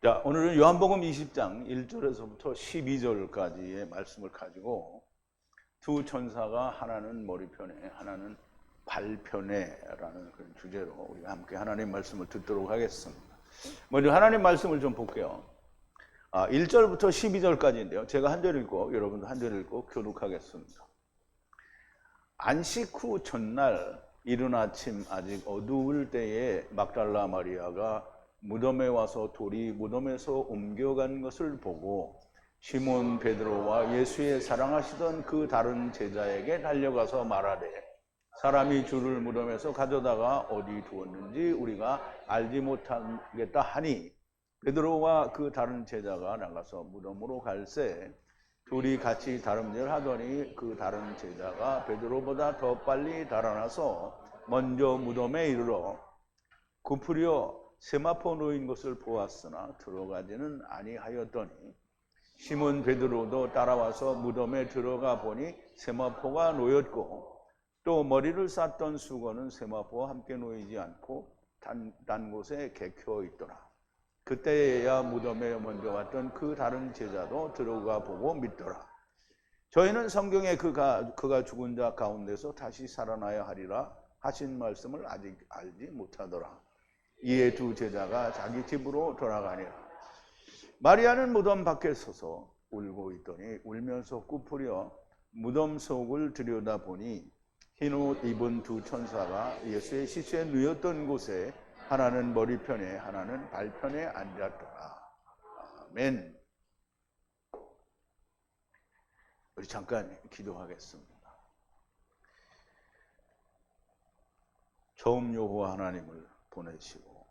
자, 오늘은 요한복음 20장 1절에서부터 12절까지의 말씀을 가지고 두 천사가 하나는 머리편에 하나는 발편에라는 그런 주제로 우리가 함께 하나님 말씀을 듣도록 하겠습니다. 먼저 하나님 말씀을 좀 볼게요. 1절부터 12절까지인데요. 제가 한 절 읽고 여러분도 한 절 읽고 교독하겠습니다. 안식 후 첫날 이른 아침 아직 어두울 때에 막달라 마리아가 무덤에 와서 돌이 무덤에서 옮겨간 것을 보고 시몬 베드로와 예수의 사랑하시던 그 다른 제자에게 달려가서 말하되 사람이 주를 무덤에서 가져다가 어디 두었는지 우리가 알지 못하겠다 하니 베드로와 그 다른 제자가 나가서 무덤으로 갈새 둘이 같이 다름질하더니 그 다른 제자가 베드로보다 더 빨리 달아나서 먼저 무덤에 이르러 굽으려 세마포 놓인 것을 보았으나 들어가지는 아니하였더니 시몬 베드로도 따라와서 무덤에 들어가 보니 세마포가 놓였고 또 머리를 쌌던 수건은 세마포와 함께 놓이지 않고 단 곳에 개켜 있더라. 그때야 무덤에 먼저 왔던 그 다른 제자도 들어가 보고 믿더라. 저희는 성경에 그가 죽은 자 가운데서 다시 살아나야 하리라 하신 말씀을 아직 알지 못하더라. 이에 두 제자가 자기 집으로 돌아가니라. 마리아는 무덤 밖에 서서 울고 있더니 울면서 굽으려 무덤 속을 들여다보니 흰옷 입은 두 천사가 예수의 시체에 누웠던 곳에 하나는 머리편에 하나는 발편에 앉았더라. 아멘. 우리 잠깐 기도하겠습니다. 처음 여호와 하나님을 보내시고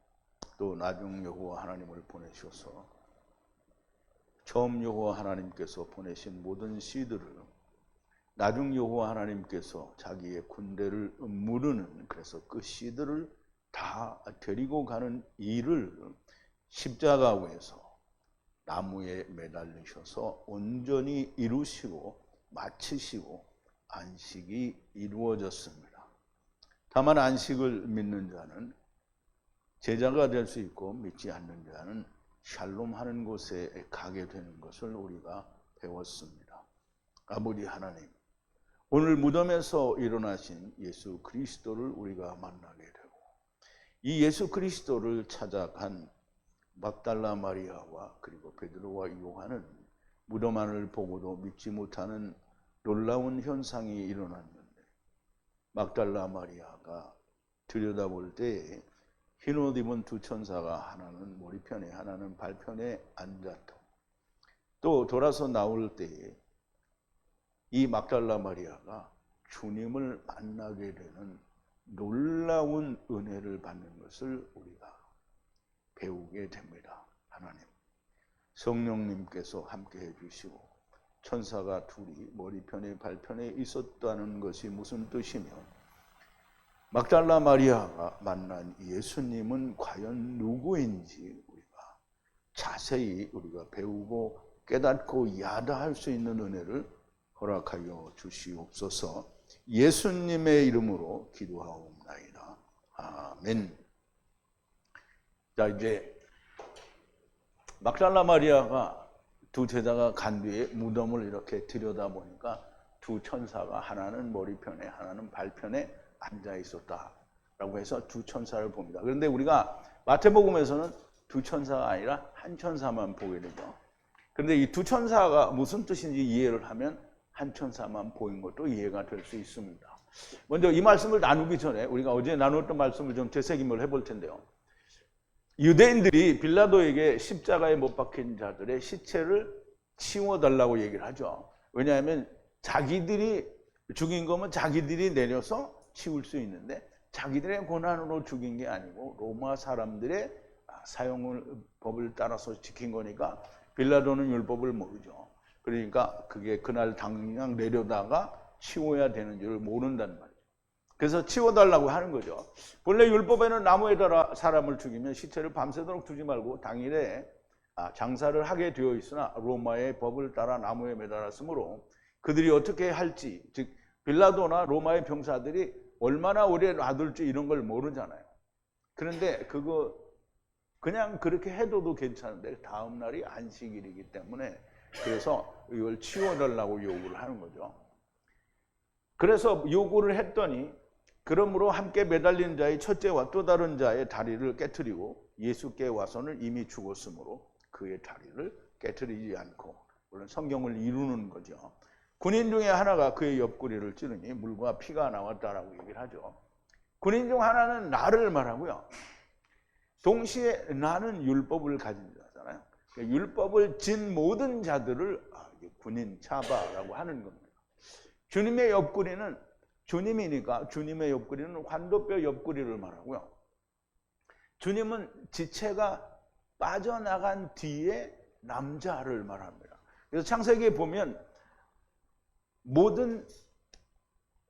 또 나중 여호와 하나님을 보내셔서 처음 여호와 하나님께서 보내신 모든 씨들을 나중 여호와 하나님께서 자기의 군대를 무르는 그래서 그 씨들을 다 데리고 가는 일을 십자가 위에서 나무에 매달리셔서 온전히 이루시고 마치시고 안식이 이루어졌습니다. 다만 안식을 믿는 자는 제자가 될 수 있고 믿지 않는 자는 샬롬하는 곳에 가게 되는 것을 우리가 배웠습니다. 아버지 하나님, 오늘 무덤에서 일어나신 예수 그리스도를 우리가 만나게 되고 이 예수 그리스도를 찾아간 막달라 마리아와 그리고 베드로와 요한은 무덤 안을 보고도 믿지 못하는 놀라운 현상이 일어났는데 막달라 마리아가 들여다볼 때에 흰옷 입은 두 천사가 하나는 머리편에 하나는 발편에 앉았고 또 돌아서 나올 때에 이 막달라 마리아가 주님을 만나게 되는 놀라운 은혜를 받는 것을 우리가 배우게 됩니다. 하나님, 성령님께서 함께 해주시고 천사가 둘이 머리편에 발편에 있었다는 것이 무슨 뜻이며 막달라 마리아가 만난 예수님은 과연 누구인지 우리가 자세히 우리가 배우고 깨닫고 야다할 수 있는 은혜를 허락하여 주시옵소서. 예수님의 이름으로 기도하옵나이다. 아멘. 자, 이제 막달라 마리아가 두 제자가 간 뒤에 무덤을 이렇게 들여다보니까 두 천사가 하나는 머리편에 하나는 발편에 앉아 있었다라고 해서 두 천사를 봅니다. 그런데 우리가 마태복음에서는 두 천사가 아니라 한 천사만 보게 되죠. 그런데 이 두 천사가 무슨 뜻인지 이해를 하면 한 천사만 보인 것도 이해가 될 수 있습니다. 먼저 이 말씀을 나누기 전에 우리가 어제 나눴던 말씀을 좀 되새김을 해볼 텐데요. 유대인들이 빌라도에게 십자가에 못 박힌 자들의 시체를 치워달라고 얘기를 하죠. 왜냐하면 자기들이 죽인 거면 자기들이 내려서 치울 수 있는데 자기들의 권한으로 죽인 게 아니고 로마 사람들의 법을 따라서 지킨 거니까 빌라도는 율법을 모르죠. 그러니까 그게 그날 당장 내려다가 치워야 되는 줄 모른단 말이죠. 그래서 치워달라고 하는 거죠. 본래 율법에는 나무에다가 사람을 죽이면 시체를 밤새도록 두지 말고 당일에 장사를 하게 되어 있으나 로마의 법을 따라 나무에 매달았으므로 그들이 어떻게 할지, 즉 빌라도나 로마의 병사들이 얼마나 오래 놔둘지 이런 걸 모르잖아요. 그런데 그냥 그렇게 해도 괜찮은데 다음 날이 안식일이기 때문에 그래서 이걸 치워달라고 요구를 하는 거죠. 그래서 요구를 했더니 그러므로 함께 매달린 자의 첫째와 또 다른 자의 다리를 깨트리고 예수께 와서는 이미 죽었으므로 그의 다리를 깨트리지 않고, 물론 성경을 이루는 거죠. 군인 중에 하나가 그의 옆구리를 찌르니 물과 피가 나왔다라고 얘기를 하죠. 군인 중 하나는 나를 말하고요. 동시에 나는 율법을 가진 자잖아요. 율법을 진 모든 자들을 군인 차바라고 하는 겁니다. 주님의 옆구리는 주님이니까 주님의 옆구리는 환도뼈 옆구리를 말하고요. 주님은 지체가 빠져나간 뒤에 남자를 말합니다. 그래서 창세기에 보면 모든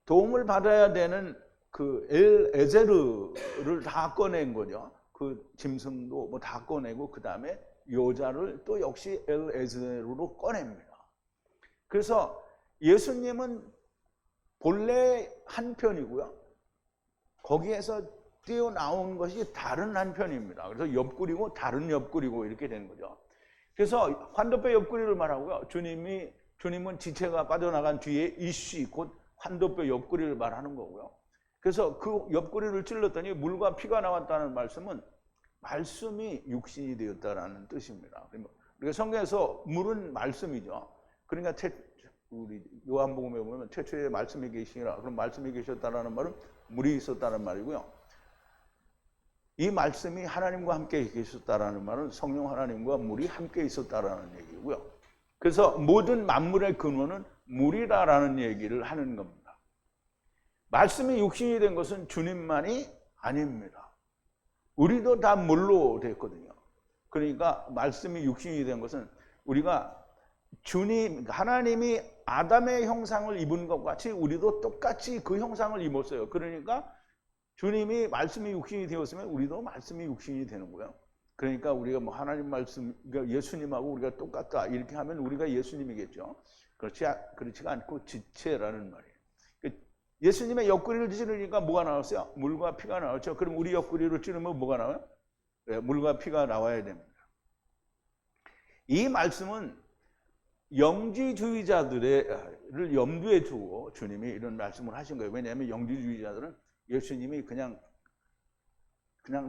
도움을 받아야 되는 그 엘에제르를 다 꺼낸 거죠. 그 짐승도 뭐 다 꺼내고 그 다음에 여자를 또 역시 엘에제르로 꺼냅니다. 그래서 예수님은 본래 한 편이고요. 거기에서 뛰어나온 것이 다른 한 편입니다. 그래서 옆구리고 다른 옆구리고 이렇게 되는 거죠. 그래서 환도뼈 옆구리를 말하고요. 주님은 지체가 빠져나간 뒤에 이씨 곧 환도뼈 옆구리를 말하는 거고요. 그래서 그 옆구리를 찔렀더니 물과 피가 나왔다는 말씀은 말씀이 육신이 되었다라는 뜻입니다. 그러니까 성경에서 물은 말씀이죠. 그러니까 우리 요한복음에 보면 최초에 말씀이 계시니라. 그럼 말씀이 계셨다라는 말은 물이 있었다는 말이고요. 이 말씀이 하나님과 함께 계셨다라는 말은 성령 하나님과 물이 함께 있었다라는 얘기고요. 그래서 모든 만물의 근원은 물이라라는 얘기를 하는 겁니다. 말씀이 육신이 된 것은 주님만이 아닙니다. 우리도 다 물로 됐거든요. 그러니까 말씀이 육신이 된 것은 우리가 하나님이 아담의 형상을 입은 것 같이 우리도 똑같이 그 형상을 입었어요. 그러니까 주님이 말씀이 육신이 되었으면 우리도 말씀이 육신이 되는 거예요. 그러니까 우리가 뭐 하나님 말씀, 그러니까 예수님하고 우리가 똑같다 이렇게 하면 우리가 예수님이겠죠. 그렇지가 않고 지체라는 말이에요. 예수님의 옆구리를 찌르니까 뭐가 나왔어요? 물과 피가 나왔죠. 그럼 우리 옆구리를 찌르면 뭐가 나와요? 네, 물과 피가 나와야 됩니다. 이 말씀은 영지주의자들을 염두에 두고 주님이 이런 말씀을 하신 거예요. 왜냐하면 영지주의자들은 예수님이 그냥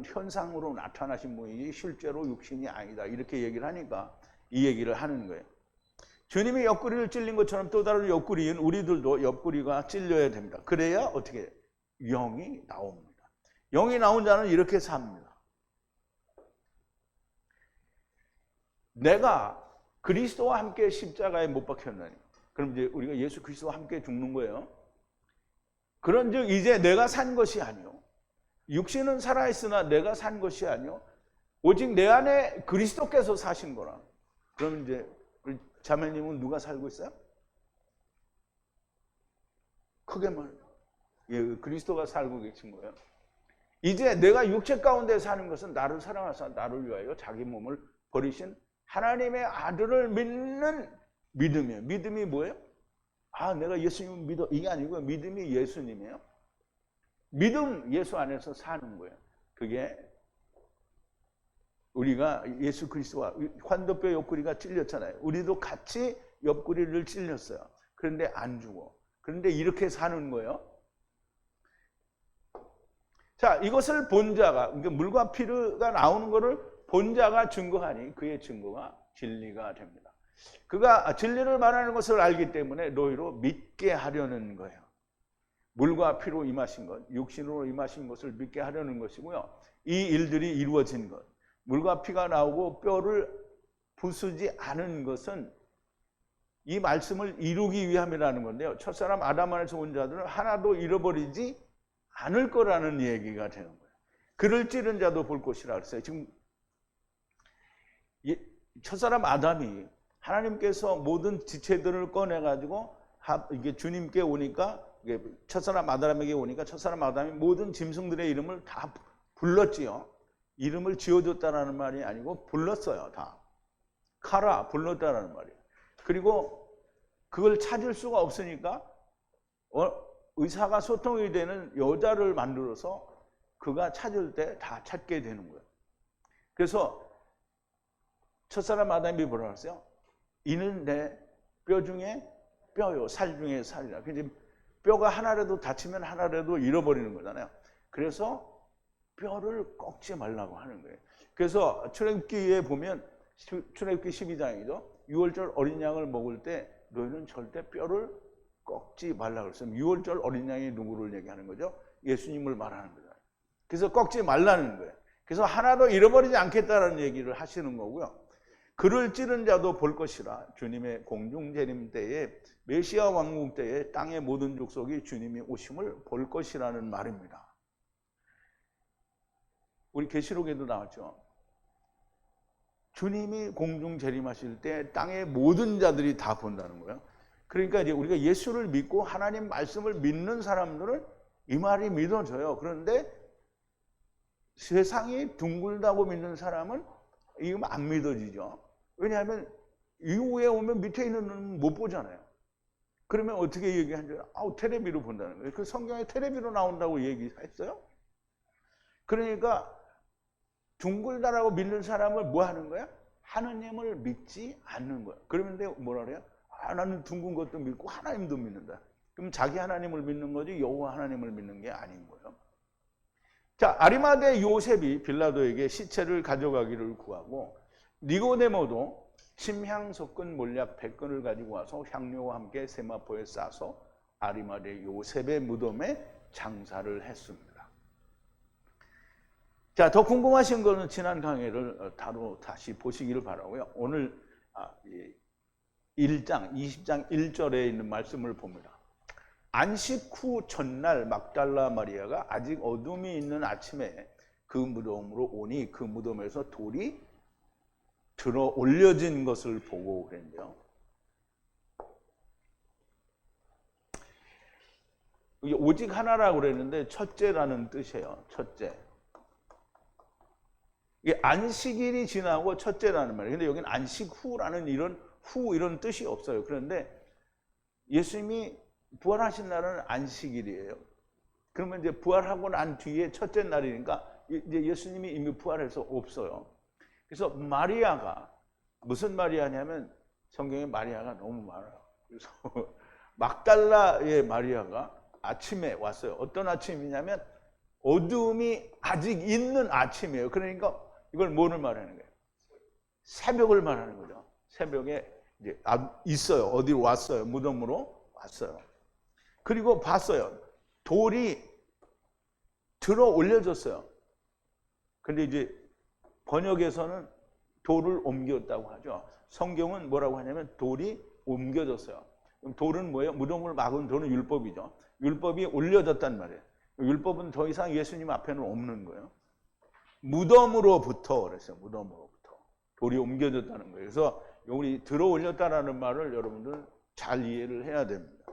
현상으로 나타나신 분이지 실제로 육신이 아니다 이렇게 얘기를 하니까 이 얘기를 하는 거예요. 주님이 옆구리를 찔린 것처럼 또 다른 옆구리인 우리들도 옆구리가 찔려야 됩니다. 그래야 어떻게 영이 나옵니다. 영이 나온 자는 이렇게 삽니다. 내가 그리스도와 함께 십자가에 못 박혔나니, 그럼 이제 우리가 예수 그리스도와 함께 죽는 거예요. 그런즉 이제 내가 산 것이 아니요, 육신은 살아있으나 내가 산 것이 아니요, 오직 내 안에 그리스도께서 사신 거라. 그럼 이제 우리 자매님은 누가 살고 있어요? 크게 말해요. 예, 그리스도가 살고 계신 거예요. 이제 내가 육체 가운데 사는 것은 나를 사랑하사 나를 위하여 자기 몸을 버리신 하나님의 아들을 믿는 믿음이에요. 믿음이 뭐예요? 내가 예수님을 믿어 이게 아니고요. 믿음이 예수님이에요. 믿음 예수 안에서 사는 거예요. 그게 우리가 예수 그리스도와 환도뼈 옆구리가 찔렸잖아요. 우리도 같이 옆구리를 찔렸어요. 그런데 안 죽어. 그런데 이렇게 사는 거예요. 자, 이것을 본 자가, 그러니까 물과 피가 나오는 것을 본 자가 증거하니 그의 증거가 진리가 됩니다. 그가 진리를 말하는 것을 알기 때문에 너희로 믿게 하려는 거예요. 물과 피로 임하신 것, 육신으로 임하신 것을 믿게 하려는 것이고요. 이 일들이 이루어진 것, 물과 피가 나오고 뼈를 부수지 않은 것은 이 말씀을 이루기 위함이라는 건데요. 첫사람 아담 안에서 온 자들은 하나도 잃어버리지 않을 거라는 얘기가 되는 거예요. 그를 찌른 자도 볼 것이라 그랬어요. 지금 첫사람 아담이 하나님께서 모든 지체들을 꺼내가지고 이게 주님께 오니까, 첫사람 아담에게 오니까 첫사람 아담이 모든 짐승들의 이름을 다 불렀지요. 이름을 지어줬다라는 말이 아니고 불렀어요. 다. 카라 불렀다라는 말이에요. 그리고 그걸 찾을 수가 없으니까 의사가 소통이 되는 여자를 만들어서 그가 찾을 때 다 찾게 되는 거예요. 그래서 첫사람 아담이 뭐라 그랬어요? 이는 내 뼈 중에 뼈요, 살 중에 살이라. 근데 뼈가 하나라도 다치면 하나라도 잃어버리는 거잖아요. 그래서 뼈를 꺾지 말라고 하는 거예요. 그래서 출애굽기에 보면 출애굽기 12장이죠. 6월절 어린 양을 먹을 때 너희는 절대 뼈를 꺾지 말라고 그랬어요. 6월절 어린 양이 누구를 얘기하는 거죠? 예수님을 말하는 거죠. 그래서 꺾지 말라는 거예요. 그래서 하나도 잃어버리지 않겠다라는 얘기를 하시는 거고요. 그를 찌른 자도 볼 것이라. 주님의 공중 재림 때에, 메시아 왕국 때에 땅의 모든 족속이 주님이 오심을 볼 것이라는 말입니다. 우리 계시록에도 나왔죠. 주님이 공중 재림하실 때 땅의 모든 자들이 다 본다는 거예요. 그러니까 이제 우리가 예수를 믿고 하나님 말씀을 믿는 사람들은 이 말이 믿어져요. 그런데 세상이 둥글다고 믿는 사람은 이거 안 믿어지죠. 왜냐하면 이후에 오면 밑에 있는 눈은 못 보잖아요. 그러면 어떻게 얘기하는지, 텔레비로 본다는 거예요. 그 성경에 텔레비로 나온다고 얘기했어요. 그러니까 둥글다라고 믿는 사람을 뭐 하는 거야? 하느님을 믿지 않는 거야. 그러는데 뭐라 그래요? 나는 둥근 것도 믿고 하나님도 믿는다. 그럼 자기 하나님을 믿는 거지 여호와 하나님을 믿는 게 아닌 거예요. 자, 아리마대 요셉이 빌라도에게 시체를 가져가기를 구하고 니고데모도 침향 섞은 몰약 100건을 가지고 와서 향료와 함께 세마포에 싸서 아리마대 요셉의 무덤에 장사를 했습니다. 자, 더 궁금하신 거는 지난 강의를 다시 보시기를 바라고요. 오늘 1장, 20장 1절에 있는 말씀을 봅니다. 안식 후 전날 막달라 마리아가 아직 어둠이 있는 아침에 그 무덤으로 오니 그 무덤에서 돌이 들어 올려진 것을 보고 그랬는데요. 오직 하나라고 그랬는데 첫째라는 뜻이에요. 첫째. 이게 안식일이 지나고 첫째라는 말이에요. 근데 여기는 안식 후라는 이런 뜻이 없어요. 그런데 예수님이 부활하신 날은 안식일이에요. 그러면 이제 부활하고 난 뒤에 첫째 날이니까 이제 예수님이 이미 부활해서 없어요. 그래서 마리아가 무슨 마리아냐면 성경에 마리아가 너무 많아요. 그래서 막달라의 마리아가 아침에 왔어요. 어떤 아침이냐면 어둠이 아직 있는 아침이에요. 그러니까 이걸 뭐를 말하는 거예요? 새벽을 말하는 거죠. 새벽에 이제 있어요. 어디로 왔어요? 무덤으로 왔어요. 그리고 봤어요. 돌이 들어 올려졌어요. 근데 이제 번역에서는 돌을 옮겼다고 하죠. 성경은 뭐라고 하냐면 돌이 옮겨졌어요. 그럼 돌은 뭐예요? 무덤을 막은 돌은 율법이죠. 율법이 올려졌단 말이에요. 율법은 더 이상 예수님 앞에는 없는 거예요. 무덤으로부터 그랬어요. 무덤으로부터. 돌이 옮겨졌다는 거예요. 그래서 우리 들어 올렸다라는 말을 여러분들 잘 이해를 해야 됩니다.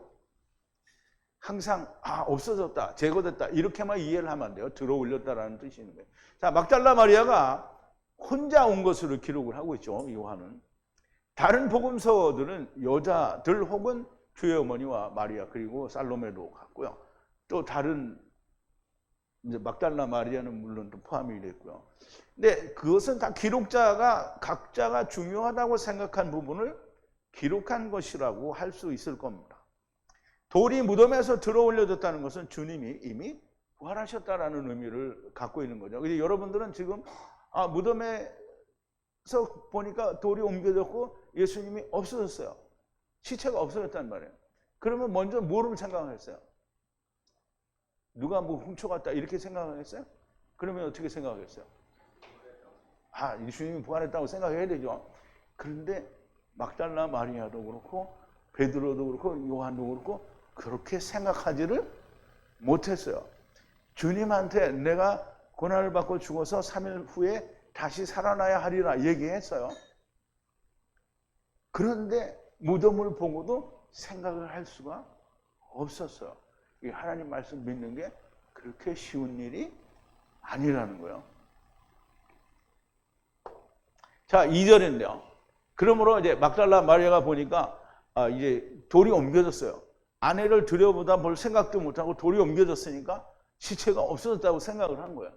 항상 없어졌다, 제거됐다 이렇게만 이해를 하면 안 돼요. 들어 올렸다라는 뜻이 있는 거예요. 자, 막달라 마리아가 혼자 온 것으로 기록을 하고 있죠. 요한은. 다른 복음서들은 여자들 혹은 주의 어머니와 마리아 그리고 살로메도 같고요. 또 다른 이제 막달라 마리아는 물론 또 포함이 됐고요. 근데 그것은 다 기록자가 각자가 중요하다고 생각한 부분을 기록한 것이라고 할 수 있을 겁니다. 돌이 무덤에서 들어 올려졌다는 것은 주님이 이미 부활하셨다라는 의미를 갖고 있는 거죠. 근데 여러분들은 지금 무덤에서 보니까 돌이 옮겨졌고 예수님이 없어졌어요. 시체가 없어졌단 말이에요. 그러면 먼저 뭐를 생각했어요? 누가 뭐 훔쳐갔다 이렇게 생각했어요? 그러면 어떻게 생각했어요? 예수님이 부활했다고 생각해야 되죠. 그런데 막달라 마리아도 그렇고 베드로도 그렇고 요한도 그렇고 그렇게 생각하지를 못했어요. 주님한테 내가 고난을 받고 죽어서 3일 후에 다시 살아나야 하리라 얘기했어요. 그런데 무덤을 보고도 생각을 할 수가 없었어요. 이 하나님 말씀 믿는 게 그렇게 쉬운 일이 아니라는 거예요. 자, 2절인데요. 그러므로 이제 막달라 마리아가 보니까 이제 돌이 옮겨졌어요. 아내를 들여보다 볼 생각도 못하고 돌이 옮겨졌으니까 시체가 없어졌다고 생각을 한 거예요.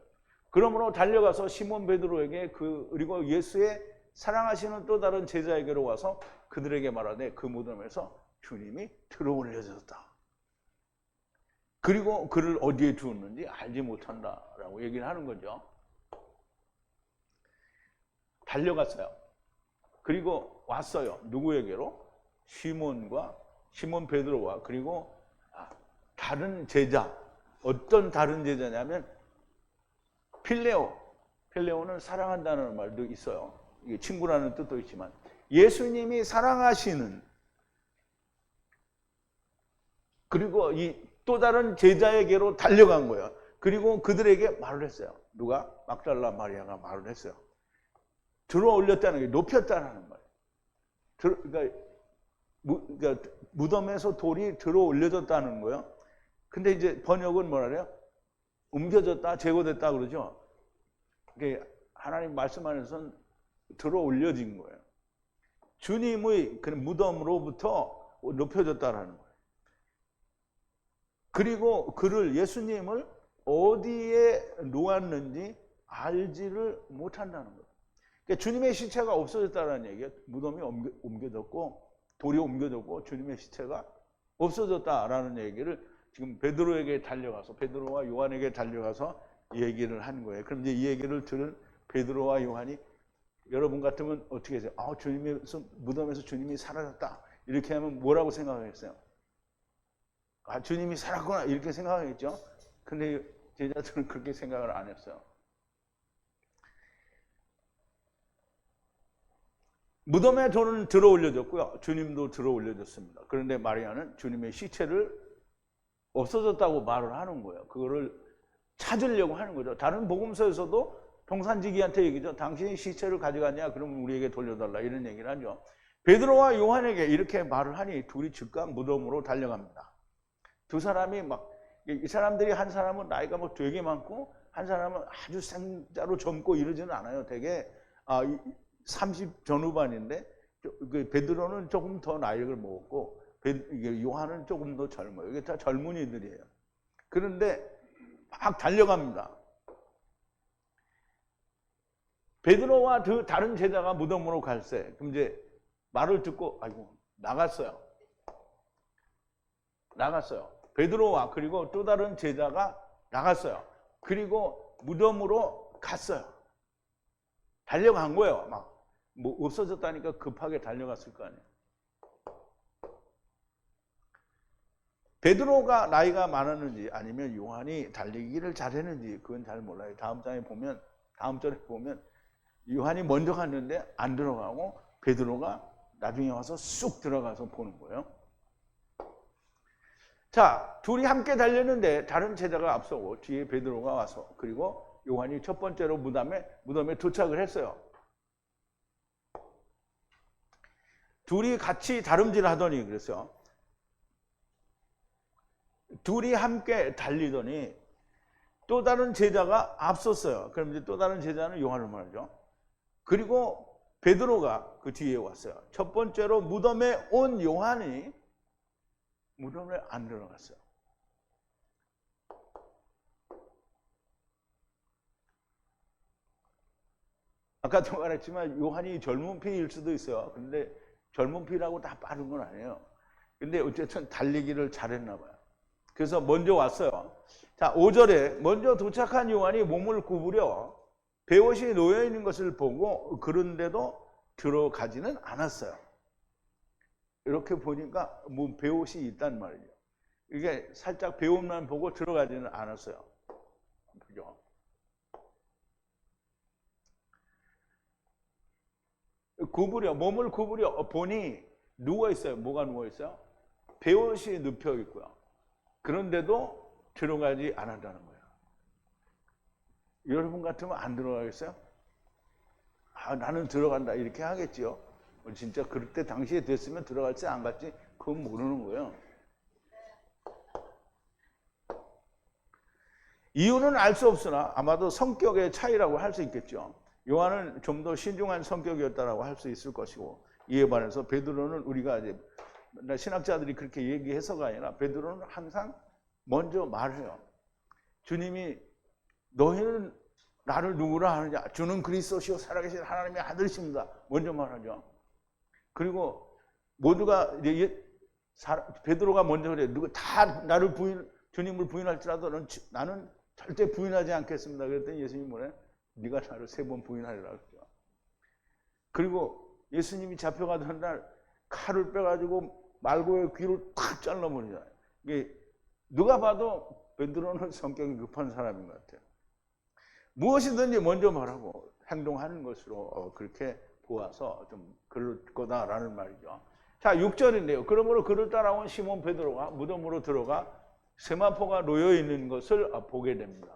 그러므로 달려가서 시몬 베드로에게 그리고 예수의 사랑하시는 또 다른 제자에게로 와서 그들에게 말하되 그 무덤에서 주님이 들어올려졌다. 그리고 그를 어디에 두었는지 알지 못한다라고 얘기를 하는 거죠. 달려갔어요. 그리고 왔어요. 누구에게로? 시몬 베드로와 그리고 다른 제자. 어떤 다른 제자냐면 필레오. 필레오는 사랑한다는 말도 있어요. 이게 친구라는 뜻도 있지만 예수님이 사랑하시는 그리고 이 또 다른 제자에게로 달려간 거예요. 그리고 그들에게 말을 했어요. 누가? 막달라 마리아가 말을 했어요. 들어 올렸다는 게 높였다는 거예요. 그러니까 무덤에서 돌이 들어 올려졌다는 거예요. 근데 이제 번역은 뭐라 그래요? 옮겨졌다, 제거됐다 그러죠. 하나님 말씀 안에서는 들어 올려진 거예요. 주님의 그 무덤으로부터 높여졌다라는 거예요. 그리고 예수님을 어디에 놓았는지 알지를 못한다는 거예요. 그러니까 주님의 시체가 없어졌다는 얘기예요. 무덤이 옮겨졌고 돌이 옮겨졌고 주님의 시체가 없어졌다라는 얘기를 지금 베드로에게 달려가서 베드로와 요한에게 달려가서 얘기를 한 거예요. 그럼 이제 이 얘기를 들은 베드로와 요한이 여러분 같으면 어떻게 하세요? 무덤에서 주님이 사라졌다. 이렇게 하면 뭐라고 생각하겠어요? 주님이 살았구나 이렇게 생각하겠죠. 근데 제자들은 그렇게 생각을 안 했어요. 무덤에 돌은 들어 올려졌고요. 주님도 들어 올려졌습니다. 그런데 마리아는 주님의 시체를 없어졌다고 말을 하는 거예요. 그거를 찾으려고 하는 거죠. 다른 복음서에서도 동산지기한테 얘기죠. 당신이 시체를 가져갔냐? 그러면 우리에게 돌려달라. 이런 얘기를 하죠. 베드로와 요한에게 이렇게 말을 하니 둘이 즉각 무덤으로 달려갑니다. 두 사람이 이 사람들이 한 사람은 나이가 되게 많고 한 사람은 아주 생자로 젊고 이러지는 않아요. 되게 30 전후반인데 베드로는 조금 더 나이를 먹었고 요한은 조금 더 젊어요. 이게 다 젊은이들이에요. 그런데 막 달려갑니다. 베드로와 다른 제자가 무덤으로 갈새. 그럼 이제 말을 듣고 나갔어요. 베드로와 그리고 또 다른 제자가 나갔어요. 그리고 무덤으로 갔어요. 달려간 거예요. 없어졌다니까 급하게 달려갔을 거 아니에요. 베드로가 나이가 많았는지 아니면 요한이 달리기를 잘했는지 그건 잘 몰라요. 다음 절에 보면 요한이 먼저 갔는데 안 들어가고 베드로가 나중에 와서 쑥 들어가서 보는 거예요. 자, 둘이 함께 달렸는데 다른 제자가 앞서고 뒤에 베드로가 와서 그리고 요한이 첫 번째로 무덤에 도착을 했어요. 둘이 같이 다름질 하더니 그랬어요. 둘이 함께 달리더니 또 다른 제자가 앞섰어요. 그럼 이제 또 다른 제자는 요한을 말하죠. 그리고 베드로가 그 뒤에 왔어요. 첫 번째로 무덤에 온 요한이 무덤에 안 들어갔어요. 아까도 말했지만 요한이 젊은 피일 수도 있어요. 근데 젊은 피라고 다 빠른 건 아니에요. 근데 어쨌든 달리기를 잘했나 봐요. 그래서 먼저 왔어요. 자, 5절에 먼저 도착한 요한이 몸을 구부려 베옷이 놓여 있는 것을 보고 그런데도 들어가지는 않았어요. 이렇게 보니까 베옷이 있단 말이죠. 이게 살짝 베옷만 보고 들어가지는 않았어요. 그죠? 몸을 구부려 보니 누워 있어요. 뭐가 누워 있어요? 베옷이 눕혀 있고요. 그런데도 들어가지 않았다는 거예요. 여러분 같으면 안 들어가겠어요? 나는 들어간다 이렇게 하겠지요. 진짜 그럴 때 당시에 됐으면 들어갈지 안 갈지 그건 모르는 거예요. 이유는 알 수 없으나 아마도 성격의 차이라고 할 수 있겠죠. 요한은 좀 더 신중한 성격이었다라고 할 수 있을 것이고 이에 반해서 베드로는 우리가 이제 신학자들이 그렇게 얘기해서가 아니라 베드로는 항상 먼저 말해요. 주님이 너희는 나를 누구라 하느냐? 주는 그리스도시요 살아계신 하나님의 아들이십니다. 먼저 말하죠. 그리고 모두가 베드로가 먼저 그래. 누가 다 나를 주님을 부인할지라도 나는 절대 부인하지 않겠습니다. 그랬더니 예수님이 뭐래? 네가 나를 3번 부인하리라 그랬죠. 그리고 예수님이 잡혀가던 날 칼을 빼가지고 말고의 귀를 탁 잘라버리잖아요. 이게 누가 봐도 베드로는 성격이 급한 사람인 것 같아요. 무엇이든지 먼저 말하고 행동하는 것으로 그렇게 보아서 좀 그럴 거다라는 말이죠. 자, 6절인데요. 그러므로 그를 따라온 시몬 베드로가 무덤으로 들어가 세마포가 놓여 있는 것을 보게 됩니다.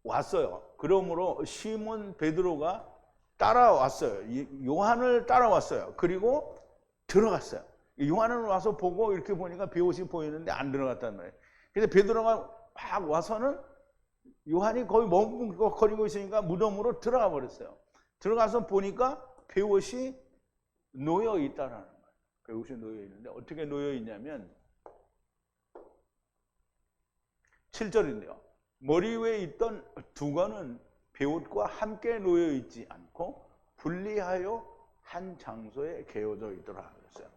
왔어요. 그러므로 시몬 베드로가 따라왔어요. 요한을 따라왔어요. 그리고 들어갔어요. 요한은 와서 보고 이렇게 보니까 베옷이 보이는데 안 들어갔단 말이에요. 그래서 베드로가 막 와서는 요한이 거의 멍멍거리고 있으니까 무덤으로 들어가 버렸어요. 들어가서 보니까 베옷이 놓여 있다라는 거예요. 베옷이 놓여 있는데 어떻게 놓여 있냐면 7절인데요. 머리 위에 있던 두건은 베옷과 함께 놓여 있지 않고 분리하여 한 장소에 개어져 있더라 그랬어요.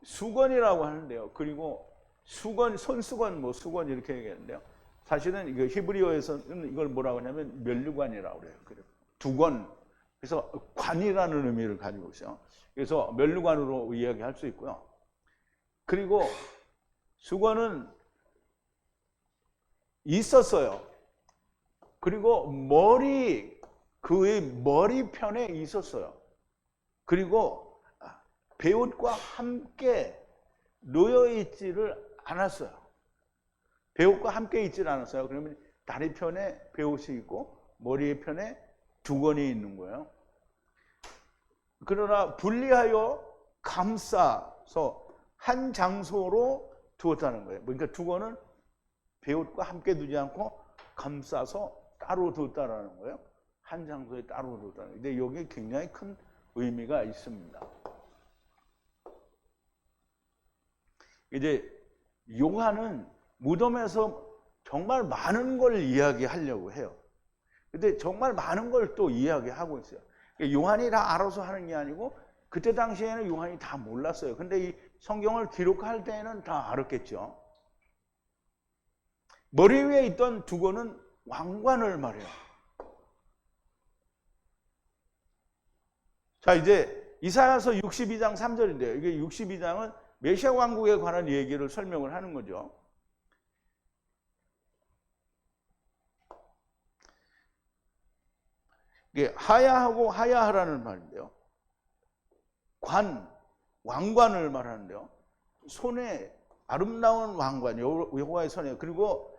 수건이라고 하는데요. 그리고 수건, 손수건, 수건 이렇게 얘기하는데요. 사실은 이거 히브리어에서는 이걸 뭐라고 하냐면 면류관이라고 그래요. 두건, 그래서 관이라는 의미를 가지고 있어요. 그래서 면류관으로 이야기할 수 있고요. 그리고 수건은 있었어요. 그리고 그의 머리편에 있었어요. 그리고 베옷과 함께 놓여있지를 않았어요. 베옷과 함께 있지를 않았어요. 그러면 다리편에 베옷이 있고 머리 편에 두건이 있는 거예요. 그러나 분리하여 감싸서 한 장소로 두었다는 거예요. 그러니까 두건은 베옷과 함께 두지 않고 감싸서 따로 두었다는 거예요. 한 장소에 따로 두었다는 거예요. 근데 여기에 굉장히 큰 의미가 있습니다. 이제 요한은 무덤에서 정말 많은 걸 이야기하려고 해요. 근데 정말 많은 걸 또 이야기하고 있어요. 요한이 다 알아서 하는 게 아니고 그때 당시에는 요한이 다 몰랐어요. 근데 이 성경을 기록할 때에는 다 알았겠죠. 머리 위에 있던 두건은 왕관을 말해요. 자, 이제 이사야서 62장 3절인데요. 이게 62장은 메시아 왕국에 관한 얘기를 설명을 하는 거죠. 이게 하야하고 하야하라는 말인데요. 왕관을 말하는데요. 손에 아름다운 왕관, 여호와의 손에, 그리고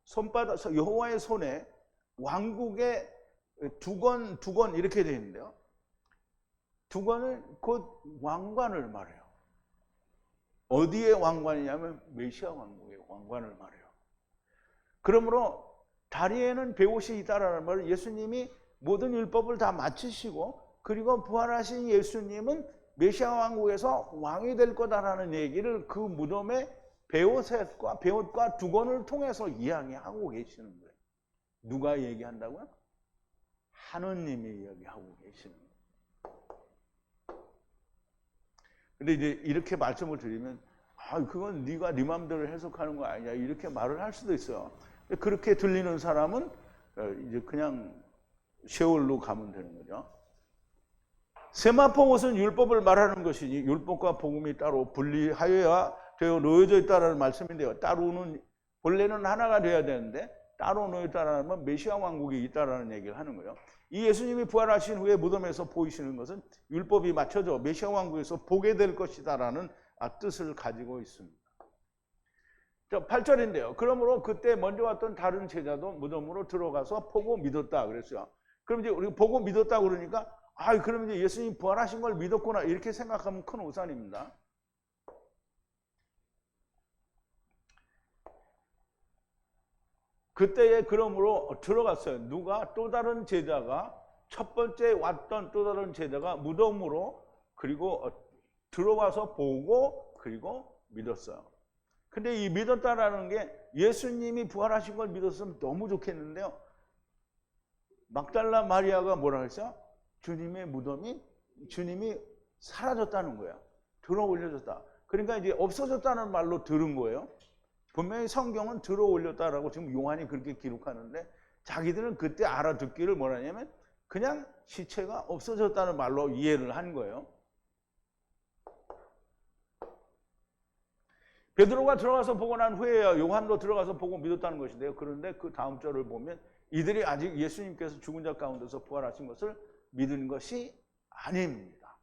손바닥, 여호와의 손에 왕국의 두건 이렇게 되어 있는데요. 두건은 곧 왕관을 말해요. 어디의 왕관이냐면 메시아 왕국의 왕관을 말해요. 그러므로 다리에는 베옷이 있다라는 말은 예수님이 모든 율법을 다 마치시고 그리고 부활하신 예수님은 메시아 왕국에서 왕이 될 거다라는 얘기를 그 무덤의 베옷과 두건을 통해서 이야기하고 계시는 거예요. 누가 얘기한다고요? 하느님이 이야기하고 계시는 거예요. 근데 이제 이렇게 말씀을 드리면 그건 네가 네 마음대로 해석하는 거 아니냐 이렇게 말을 할 수도 있어요. 그렇게 들리는 사람은 이제 그냥 세월로 가면 되는 거죠. 세마포 옷은 율법을 말하는 것이니 율법과 복음이 따로 분리하여야 되어 놓여져 있다는 말씀인데요. 따로는 본래는 하나가 돼야 되는데 따로 놓여 있다는 건 메시아 왕국이 있다라는 얘기를 하는 거예요. 이 예수님이 부활하신 후에 무덤에서 보이시는 것은 율법이 맞춰져 메시아 왕국에서 보게 될 것이다라는 뜻을 가지고 있습니다. 8절인데요. 그러므로 그때 먼저 왔던 다른 제자도 무덤으로 들어가서 보고 믿었다 그랬어요. 그럼 이제 우리가 보고 믿었다 그러니까 그럼 이제 예수님 부활하신 걸 믿었구나 이렇게 생각하면 큰 오산입니다. 그때에 그러므로 들어갔어요. 누가? 또 다른 제자가 첫 번째 왔던 또 다른 제자가 무덤으로 그리고 들어와서 보고 그리고 믿었어요. 근데 이 믿었다라는 게 예수님이 부활하신 걸 믿었으면 너무 좋겠는데요. 막달라 마리아가 뭐라 그랬어요? 주님이 사라졌다는 거예요. 들어 올려졌다. 그러니까 이제 없어졌다는 말로 들은 거예요. 분명히 성경은 들어 올렸다라고 지금 요한이 그렇게 기록하는데 자기들은 그때 알아듣기를 뭐라냐면 그냥 시체가 없어졌다는 말로 이해를 한 거예요. 베드로가 들어가서 보고 난 후에야 요한도 들어가서 보고 믿었다는 것인데요. 그런데 그 다음 절을 보면 이들이 아직 예수님께서 죽은 자 가운데서 부활하신 것을 믿은 것이 아닙니다.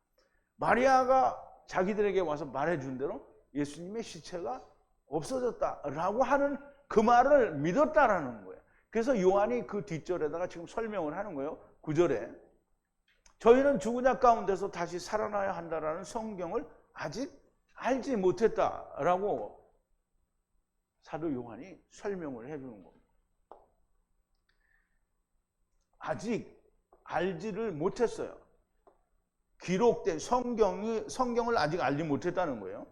마리아가 자기들에게 와서 말해준 대로 예수님의 시체가 없어졌다라고 하는 그 말을 믿었다라는 거예요. 그래서 요한이 그 뒷절에다가 지금 설명을 하는 거예요. 9절에 저희는 죽은 자 가운데서 다시 살아나야 한다라는 성경을 아직 알지 못했다라고 사도 요한이 설명을 해주는 겁니다. 아직 알지를 못했어요. 기록된 성경을 아직 알지 못했다는 거예요.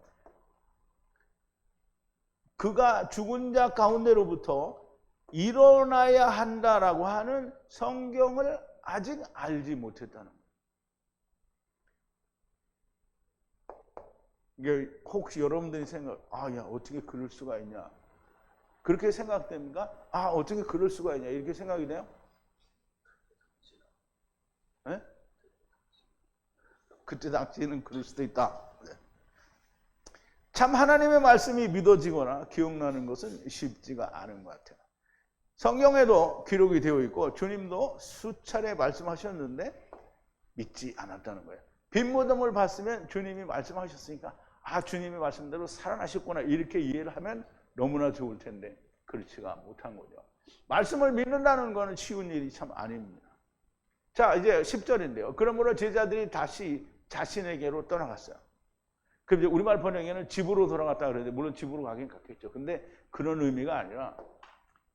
그가 죽은 자 가운데로부터 일어나야 한다라고 하는 성경을 아직 알지 못했다는 거예요. 이게 혹시 여러분들이 야, 어떻게 그럴 수가 있냐? 그렇게 생각됩니까? 어떻게 그럴 수가 있냐? 이렇게 생각이 돼요? 네? 그때 당시에는 그럴 수도 있다. 참 하나님의 말씀이 믿어지거나 기억나는 것은 쉽지가 않은 것 같아요. 성경에도 기록이 되어 있고 주님도 수차례 말씀하셨는데 믿지 않았다는 거예요. 빈 무덤을 봤으면 주님이 말씀하셨으니까 주님의 말씀대로 살아나셨구나 이렇게 이해를 하면 너무나 좋을 텐데 그렇지가 못한 거죠. 말씀을 믿는다는 것은 쉬운 일이 참 아닙니다. 자, 이제 10절인데요. 그러므로 제자들이 다시 자신에게로 떠나갔어요. 그럼 이제 우리말 번역에는 집으로 돌아갔다 그러는데 물론 집으로 가긴 갔겠죠. 근데 그런 의미가 아니라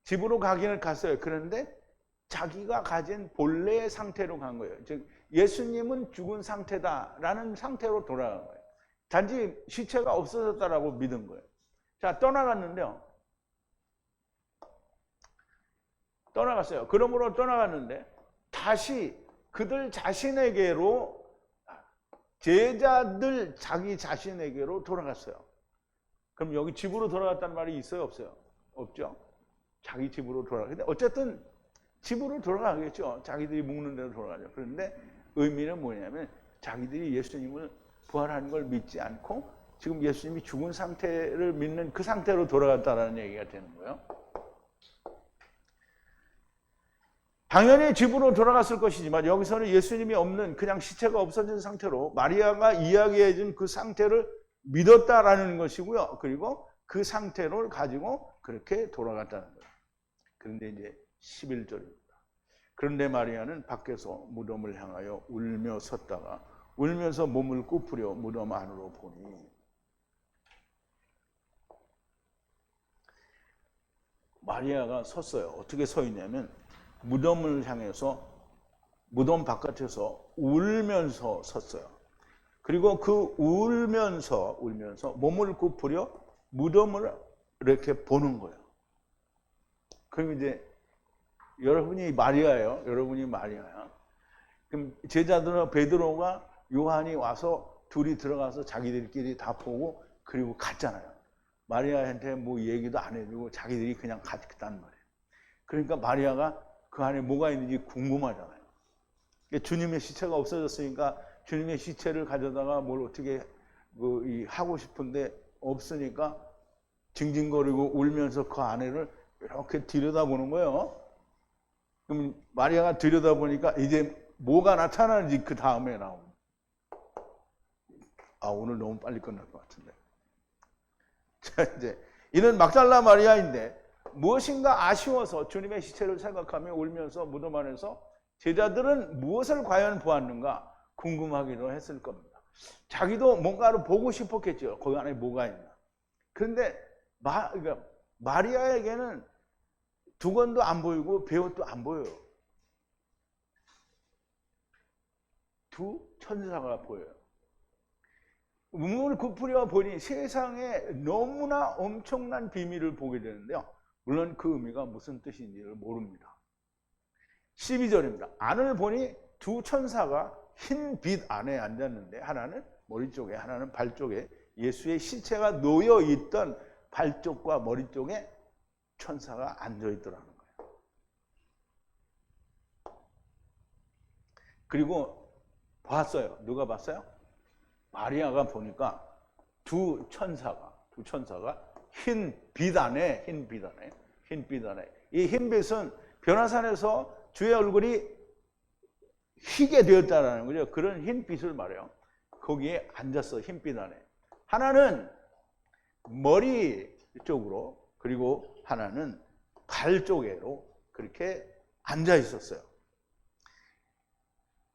집으로 가기는 갔어요. 그런데 자기가 가진 본래의 상태로 간 거예요. 즉 예수님은 죽은 상태다라는 상태로 돌아간 거예요. 단지 시체가 없어졌다라고 믿은 거예요. 자, 떠나갔는데요. 떠나갔어요. 그러므로 떠나갔는데 다시 그들 자신에게로 제자들 자기 자신에게로 돌아갔어요. 그럼 여기 집으로 돌아갔다는 말이 있어요? 없어요? 없죠. 자기 집으로 돌아가는데 어쨌든 집으로 돌아가겠죠. 자기들이 묵는 데로 돌아가죠. 그런데 의미는 뭐냐면 자기들이 예수님을 부활하는 걸 믿지 않고 지금 예수님이 죽은 상태를 믿는 그 상태로 돌아갔다는 얘기가 되는 거예요. 당연히 집으로 돌아갔을 것이지만 여기서는 예수님이 없는 그냥 시체가 없어진 상태로 마리아가 이야기해 준 그 상태를 믿었다라는 것이고요. 그리고 그 상태를 가지고 그렇게 돌아갔다는 거예요. 그런데 이제 11절입니다. 그런데 마리아는 밖에서 무덤을 향하여 울며 섰다가 울면서 몸을 굽으려 무덤 안으로 보니 마리아가 섰어요. 어떻게 서 있냐면 무덤을 향해서 무덤 바깥에서 울면서 섰어요. 그리고 그 울면서 몸을 굽으려 무덤을 이렇게 보는 거예요. 그럼 이제 여러분이 마리아예요. 여러분이 마리아야. 그럼 제자들은 베드로가 요한이 와서 둘이 들어가서 자기들끼리 다 보고 그리고 갔잖아요. 마리아한테 뭐 얘기도 안 해주고 자기들이 그냥 갔단 말이에요. 그러니까 마리아가 그 안에 뭐가 있는지 궁금하잖아요. 주님의 시체가 없어졌으니까 주님의 시체를 가져다가 뭘 어떻게 하고 싶은데 없으니까 징징거리고 울면서 그 안에를 이렇게 들여다보는 거예요. 그럼 마리아가 들여다보니까 이제 뭐가 나타나는지 그 다음에 나옵니다. 오늘 너무 빨리 끝날 것 같은데. 자, 이제 이는 막달라 마리아인데 무엇인가 아쉬워서 주님의 시체를 생각하며 울면서 무덤 안에서 제자들은 무엇을 과연 보았는가 궁금하기도 했을 겁니다. 자기도 뭔가를 보고 싶었겠죠. 거기 안에 뭐가 있나. 그런데 그러니까 마리아에게는 두건도 안 보이고 베옷도 안 보여요. 두 천사가 보여요. 문을 굽으려 보니 세상에 너무나 엄청난 비밀을 보게 되는데요. 물론 그 의미가 무슨 뜻인지를 모릅니다. 12절입니다. 안을 보니 두 천사가 흰 빛 안에 앉았는데 하나는 머리 쪽에 하나는 발 쪽에 예수의 시체가 놓여 있던 발 쪽과 머리 쪽에 천사가 앉아 있더라는 거예요. 그리고 봤어요. 누가 봤어요? 마리아가 보니까 두 천사가 흰 빛 안에 이 흰 빛은 변화산에서 주의 얼굴이 희게 되었다라는 거죠. 그런 흰 빛을 말해요. 거기에 앉았어. 흰 빛 안에. 하나는 머리 쪽으로 그리고 하나는 발 쪽으로 그렇게 앉아 있었어요.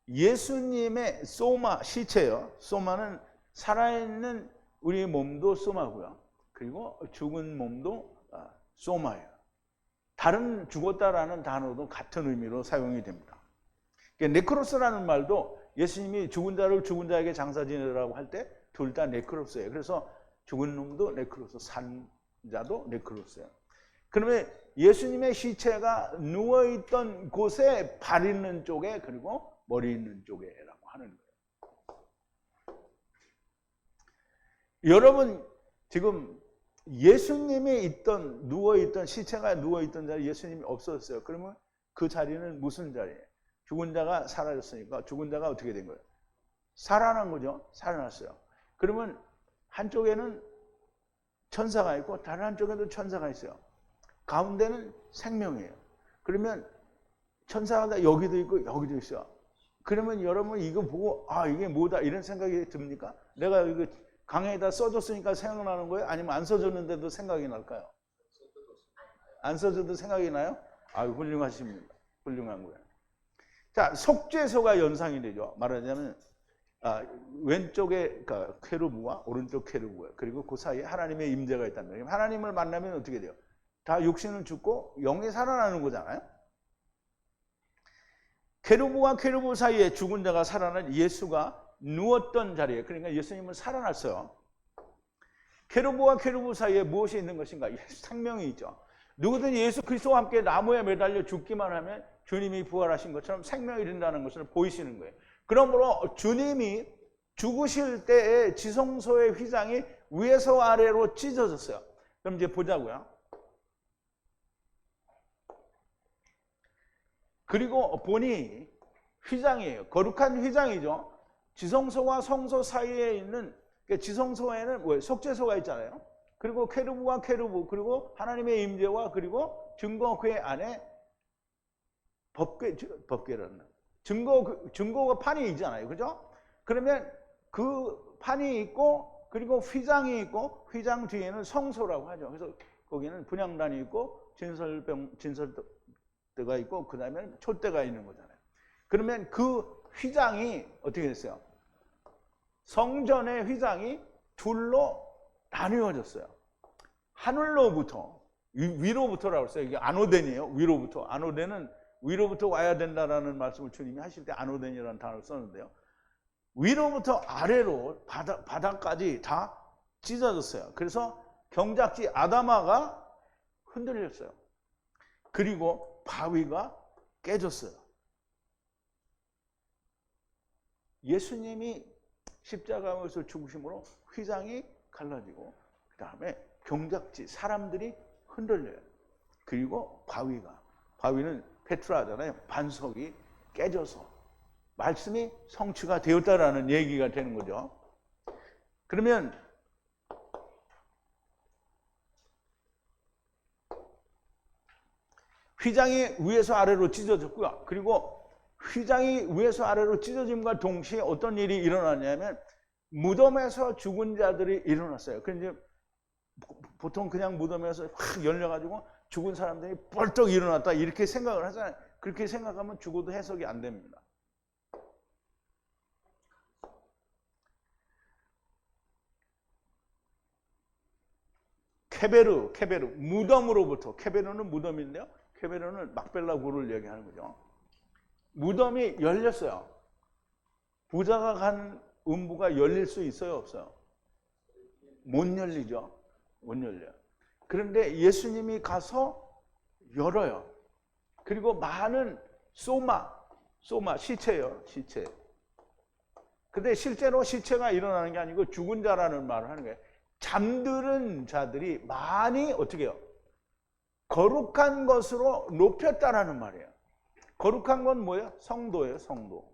예수님의 소마, 시체요. 소마는 살아있는 우리 몸도 소마고요. 그리고 죽은 몸도 소마예요. 다른 죽었다라는 단어도 같은 의미로 사용이 됩니다. 네크로스라는 말도 예수님이 죽은 자를 죽은 자에게 장사 지내라고 할 때 둘 다 네크로스예요. 그래서 죽은 놈도 네크로스, 산 자도 네크로스예요. 그러면 예수님의 시체가 누워있던 곳에 발 있는 쪽에 그리고 머리 있는 쪽에라고 하는 거예요. 여러분 지금 예수님이 누워있던 시체가 누워있던 자리에 예수님이 없었어요. 그러면 그 자리는 무슨 자리예요? 죽은 자가 사라졌으니까 죽은 자가 어떻게 된 거예요? 살아난 거죠. 살아났어요. 그러면 한쪽에는 천사가 있고 다른 한쪽에도 천사가 있어요. 가운데는 생명이에요. 그러면 천사가 여기도 있고 여기도 있어요. 그러면 여러분 이거 보고 이게 뭐다 이런 생각이 듭니까? 내가 이거 강의에다 써줬으니까 생각나는 거예요? 아니면 안 써줬는데도 생각이 날까요? 안 써줘도 생각이 나요? 훌륭하십니다. 훌륭한 거예요. 자, 속죄소가 연상이 되죠. 말하자면 왼쪽에 케루브와 오른쪽 케루브 그리고 그 사이에 하나님의 임재가 있다는 거예요. 하나님을 만나면 어떻게 돼요? 다 육신은 죽고 영이 살아나는 거잖아요. 케루브와 케루브 사이에 죽은 자가 살아난 예수가 누웠던 자리에, 그러니까 예수님은 살아났어요. 케루브와 케루브 사이에 무엇이 있는 것인가? 생명이 있죠. 누구든 예수 그리스도와 함께 나무에 매달려 죽기만 하면 주님이 부활하신 것처럼 생명이 된다는 것을 보이시는 거예요. 그러므로 주님이 죽으실 때의 지성소의 휘장이 위에서 아래로 찢어졌어요. 그럼 이제 보자고요. 그리고 보니 휘장이에요. 거룩한 휘장이죠. 지성소와 성소 사이에 있는, 지성소에는 속죄소가 있잖아요. 그리고 케루브와 케루브, 그리고 하나님의 임재와 그리고 증거궤 안에 법궤라는 증거가 판이 있잖아요. 그죠? 그러면 그 판이 있고 그리고 휘장이 있고 휘장 뒤에는 성소라고 하죠. 그래서 거기는 분향단이 있고 진설대가 있고 그 다음에 촛대가 있는 거잖아요. 그러면 그 휘장이 어떻게 됐어요? 성전의 휘장이 둘로 나뉘어졌어요. 하늘로부터, 위로부터라고 했어요. 이게 아노덴이에요. 위로부터. 아노덴은 위로부터 와야 된다라는 말씀을 주님이 하실 때 아노덴이라는 단어를 썼는데요. 위로부터 아래로 바닥까지 다 찢어졌어요. 그래서 경작지 아다마가 흔들렸어요. 그리고 바위가 깨졌어요. 예수님이 십자가에서 죽으심으로 휘장이 갈라지고 그 다음에 경작지 사람들이 흔들려요. 그리고 바위는 페트라잖아요. 반석이 깨져서 말씀이 성취가 되었다라는 얘기가 되는 거죠. 그러면 휘장이 위에서 아래로 찢어졌고요. 그리고 휘장이 위에서 아래로 찢어짐과 동시에 어떤 일이 일어나냐면 무덤에서 죽은 자들이 일어났어요. 그런데 보통 그냥 무덤에서 확 열려가지고 죽은 사람들이 벌떡 일어났다 이렇게 생각을 하잖아요. 그렇게 생각하면 죽어도 해석이 안 됩니다. 케베르 무덤으로부터, 케베르는 무덤인데요. 케베르는 막벨라 굴을 얘기하는 거죠. 무덤이 열렸어요. 부자가 간 음부가 열릴 수 있어요, 없어요? 못 열리죠. 못 열려요. 그런데 예수님이 가서 열어요. 그리고 많은 소마 시체예요, 시체. 근데 실제로 시체가 일어나는 게 아니고 죽은 자라는 말을 하는 거예요. 잠드는 자들이 많이 어떻게 해요? 거룩한 것으로 높였다라는 말이에요. 거룩한 건 뭐예요? 성도예요, 성도.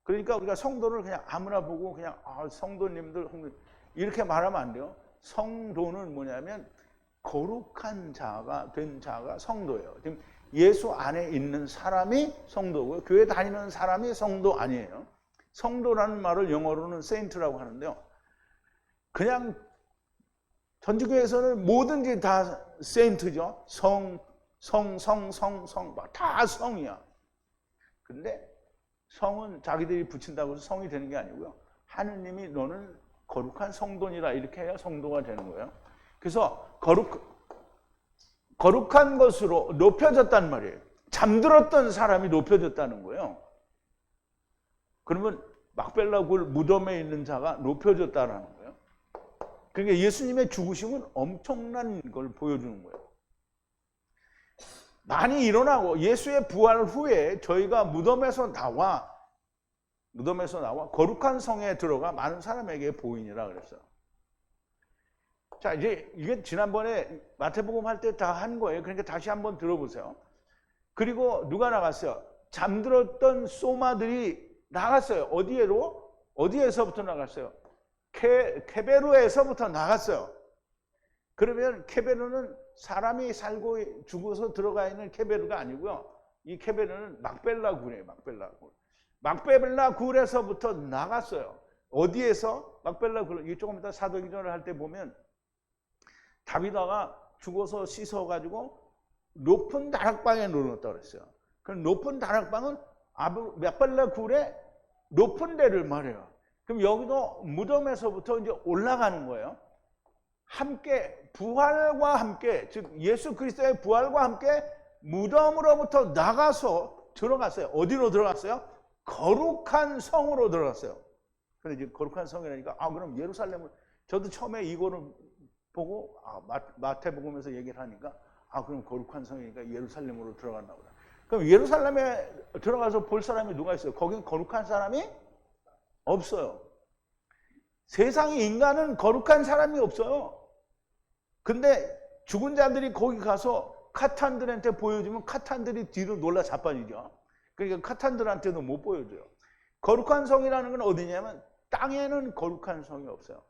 그러니까 우리가 성도를 그냥 아무나 보고 그냥 성도님들 이렇게 말하면 안 돼요. 성도는 뭐냐면 거룩한 자가 된 자가 성도예요. 지금 예수 안에 있는 사람이 성도고요. 교회 다니는 사람이 성도 아니에요. 성도라는 말을 영어로는 saint라고 하는데요. 그냥 전주교회에서는 뭐든지 다 saint죠. 성, 다 성이야. 근데 성은 자기들이 붙인다고 해서 성이 되는 게 아니고요. 하느님이 너는 거룩한 성도니라 이렇게 해야 성도가 되는 거예요. 그래서 거룩한 것으로 높여졌단 말이에요. 잠들었던 사람이 높여졌다는 거예요. 그러면 막벨라 굴 무덤에 있는 자가 높여졌다는 거예요. 그러니까 예수님의 죽으심은 엄청난 걸 보여주는 거예요. 많이 일어나고 예수의 부활 후에 저희가 무덤에서 나와 거룩한 성에 들어가 많은 사람에게 보이니라 그랬어요. 자, 이제 이게 지난번에 마태복음 할 때 다 한 거예요. 그러니까 다시 한번 들어보세요. 그리고 누가 나갔어요? 잠들었던 소마들이 나갔어요. 어디에서부터 나갔어요? 케베루에서부터 나갔어요. 그러면 케베루는 사람이 살고 죽어서 들어가 있는 케베루가 아니고요. 이 케베루는 막벨라 굴이에요. 막벨라 굴에서부터 나갔어요. 어디에서? 막벨라 굴. 이게 조금 이따 사도행전을 할 때 보면 다비다가 죽어서 씻어가지고 높은 다락방에 넣어놨다고 그랬어요. 그 높은 다락방은 막벨라 굴의 높은 데를 말해요. 그럼 여기도 무덤에서부터 이제 올라가는 거예요. 함께 부활과 함께, 즉 예수 그리스도의 부활과 함께 무덤으로부터 나가서 들어갔어요. 어디로 들어갔어요? 거룩한 성으로 들어갔어요. 근데 이제 거룩한 성이라니까 그럼 예루살렘을, 저도 처음에 이거를 보고 마태복음에서 얘기를 하니까 그럼 거룩한 성이니까 예루살렘으로 들어갔나 보다. 그럼 예루살렘에 들어가서 볼 사람이 누가 있어요? 거긴 거룩한 사람이 없어요. 세상에 인간은 거룩한 사람이 없어요. 근데 죽은 자들이 거기 가서 카탄들한테 보여주면 카탄들이 뒤로 놀라 자빠지죠. 그러니까 카탄들한테도 못 보여줘요. 거룩한 성이라는 건 어디냐면 땅에는 거룩한 성이 없어요.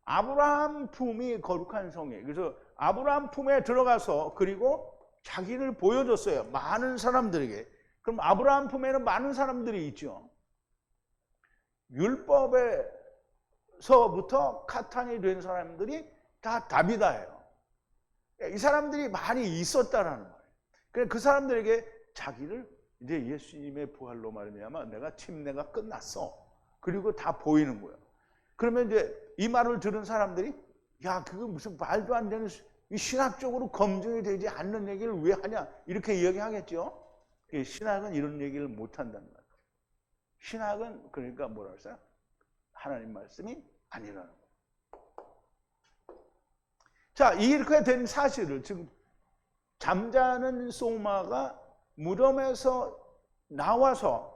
아브라함 품이 거룩한 성이에요. 그래서 아브라함 품에 들어가서 그리고 자기를 보여줬어요. 많은 사람들에게. 그럼 아브라함 품에는 많은 사람들이 있죠. 율법에서부터 카탄이 된 사람들이 다 다비다예요. 이 사람들이 많이 있었다라는 거예요. 그래서 그 사람들에게 자기를 이제 예수님의 부활로 말미암아 내가 침례가 끝났어. 그리고 다 보이는 거예요. 그러면 이제 이 말을 들은 사람들이 그거 무슨 말도 안 되는 신학적으로 검증이 되지 않는 얘기를 왜 하냐 이렇게 이야기하겠죠. 신학은 이런 얘기를 못 한다는 거예요. 신학은 그러니까 뭐라 그랬어요? 하나님 말씀이 아니라는 거예요. 자, 이렇게 된 사실을 지금 잠자는 소마가 무덤에서 나와서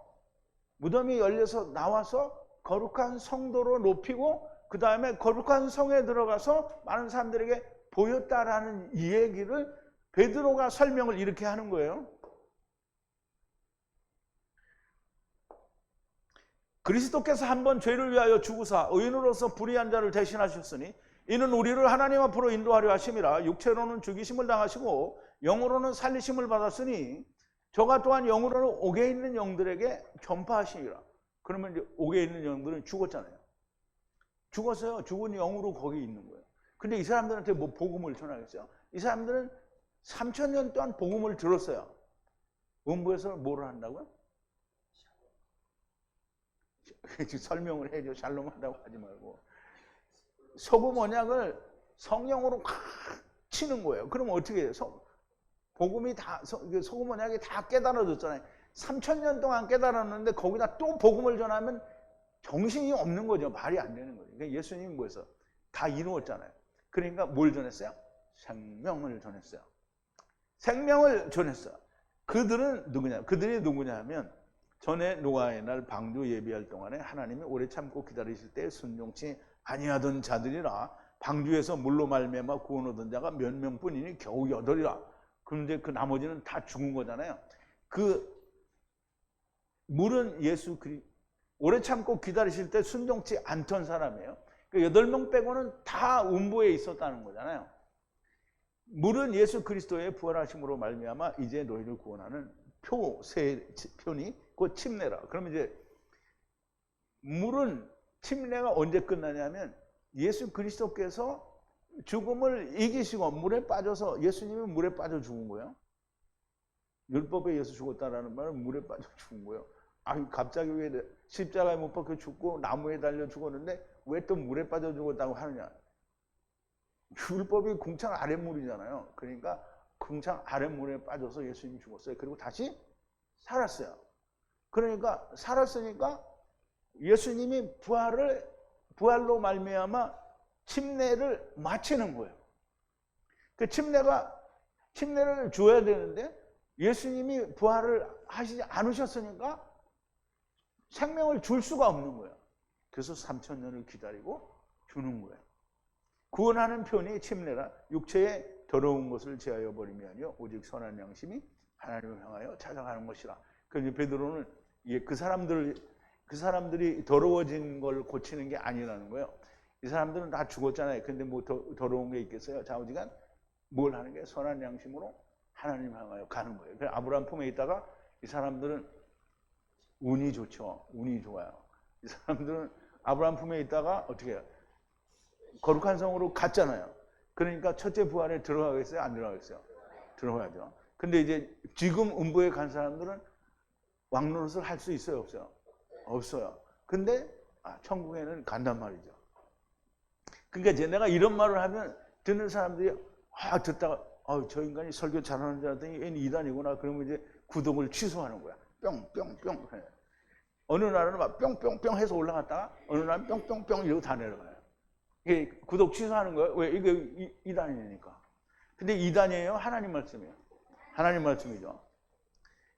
무덤이 열려서 나와서 거룩한 성도로 높이고 그 다음에 거룩한 성에 들어가서 많은 사람들에게 보였다라는 이 얘기를 베드로가 설명을 이렇게 하는 거예요. 그리스도께서 한번 죄를 위하여 죽으사 의인으로서 불의한 자를 대신하셨으니 이는 우리를 하나님 앞으로 인도하려 하심이라. 육체로는 죽이심을 당하시고 영으로는 살리심을 받았으니 저가 또한 영으로는 옥에 있는 영들에게 전파하시니라. 그러면 이제 옥에 있는 영들은 죽었잖아요. 죽었어요. 죽은 영으로 거기 있는 거예요. 근데 이 사람들한테 뭐 복음을 전하겠어요? 이 사람들은 3000년 동안 복음을 들었어요. 음부에서 뭐를 한다고요? 설명을 해줘. 샬롬 한다고 하지 말고. 소금 언약을 성령으로 확 치는 거예요. 그럼 어떻게 해요? 복음이 다, 소금 언약이 다 깨달아졌잖아요. 3000년 동안 깨달았는데 거기다 또 복음을 전하면 정신이 없는 거죠. 말이 안 되는 거죠. 그러니까 예수님이 뭐였어? 다 이루었잖아요. 그러니까 뭘 전했어요? 생명을 전했어요. 생명을 전했어요. 그들은 누구냐? 그들이 누구냐 하면 전에 노아의 날 방주 예비할 동안에 하나님이 오래 참고 기다리실 때 순종치 아니하던 자들이라. 방주에서 물로 말미암아 구원 얻은 자가 몇 명뿐이니 겨우 8이라. 그런데 그 나머지는 다 죽은 거잖아요. 그 물은 오래 참고 기다리실 때 순종치 않던 사람이에요. 그 8명 빼고는 다 음부에 있었다는 거잖아요. 물은 예수 그리스도의 부활하심으로 말미암아 이제 너희를 구원하는 표니 곧 침례라. 그러면 이제 물은 침례가 언제 끝나냐면 예수 그리스도께서 죽음을 이기시고 물에 빠져서, 예수님이 물에 빠져 죽은 거예요. 율법에 의해서 죽었다라는 말은 물에 빠져 죽은 거예요. 갑자기 왜 십자가에 못 박혀 죽고 나무에 달려 죽었는데 왜 또 물에 빠져 죽었다고 하느냐. 율법이 궁창 아랫물이잖아요. 그러니까 궁창 아랫물에 빠져서 예수님이 죽었어요. 그리고 다시 살았어요. 그러니까 살았으니까 예수님이 부활로 말미암아 침례를 마치는 거예요. 그 침례를 줘야 되는데 예수님이 부활을 하시지 않으셨으니까 생명을 줄 수가 없는 거예요. 그래서 3000년을 기다리고 주는 거예요. 구원하는 편이 침례라. 육체의 더러운 것을 제하여 버림이 아니요 오직 선한 양심이 하나님을 향하여 찾아가는 것이라. 그런데 베드로는 그 사람들이 더러워진 걸 고치는 게 아니라는 거예요. 이 사람들은 다 죽었잖아요. 근데 뭐 더러운 게 있겠어요? 좌우지간 뭘 하는 게 선한 양심으로 하나님 향하여 가는 거예요. 그래서 아브라함 품에 있다가 이 사람들은 운이 좋죠. 운이 좋아요. 이 사람들은 아브라함 품에 있다가 어떻게 해요? 거룩한 성으로 갔잖아요. 그러니까 첫째 부활에 들어가겠어요? 안 들어가겠어요? 들어가야죠. 근데 이제 지금 음부에 간 사람들은 왕노릇을 할 수 있어요? 없어요? 없어요. 근데 천국에는 간단 말이죠. 그러니까 이제 내가 이런 말을 하면 듣는 사람들이 듣다가 저 인간이 설교 잘하는 줄 알았더니 얘는 이단이구나. 그러면 이제 구독을 취소하는 거야. 뿅뿅뿅. 어느 날은 막 뿅뿅뿅 해서 올라갔다가 어느 날은 뿅뿅뿅 이러고 다 내려가요. 이게 구독 취소하는 거예요. 왜? 이게 이단이니까. 근데 이단이에요? 하나님 말씀이에요? 하나님 말씀이죠.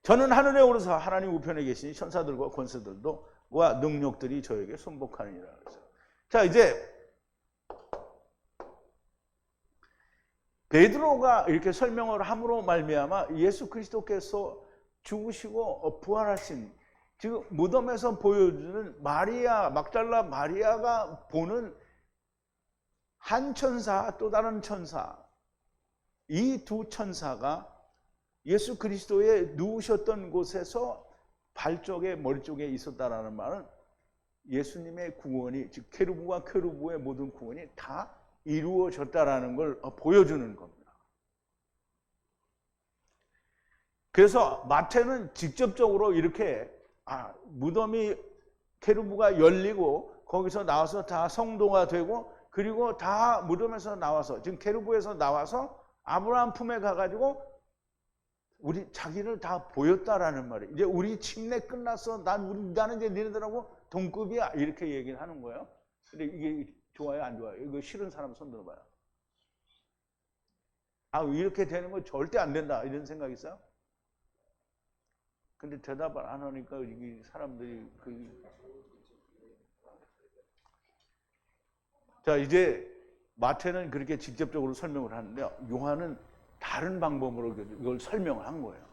저는 하늘에 오르사 하나님 우편에 계신 천사들과 권세들과 능력들이 저에게 순복하느니라. 자, 이제 베드로가 이렇게 설명을 함으로 말미암아 예수 그리스도께서 죽으시고 부활하신, 지금 무덤에서 보여주는 막달라 마리아가 보는 한 천사, 또 다른 천사, 이 두 천사가 예수 그리스도의 누우셨던 곳에서 발 쪽에 머리 쪽에 있었다라는 말은 예수님의 구원이, 즉 케루브와 케루브의 모든 구원이 다 이루어졌다라는 걸 보여주는 겁니다. 그래서 마태는 직접적으로 이렇게 무덤이 케루브가 열리고 거기서 나와서 다 성도가 되고 그리고 다 무덤에서 나와서, 지금 케루브에서 나와서 아브라함 품에 가가지고 자기를 다 보였다라는 말이에요. 이제 우리 침례 끝났어. 나는 이제 니네들하고 동급이야. 이렇게 얘기를 하는 거예요. 근데 이게 좋아요, 안 좋아요? 이거 싫은 사람 손 들어봐요. 이렇게 되는 거 절대 안 된다. 이런 생각 있어요? 근데 대답을 안 하니까 이게 사람들이 자, 이제 마태는 그렇게 직접적으로 설명을 하는데요. 요한은 다른 방법으로 이걸 설명을 한 거예요.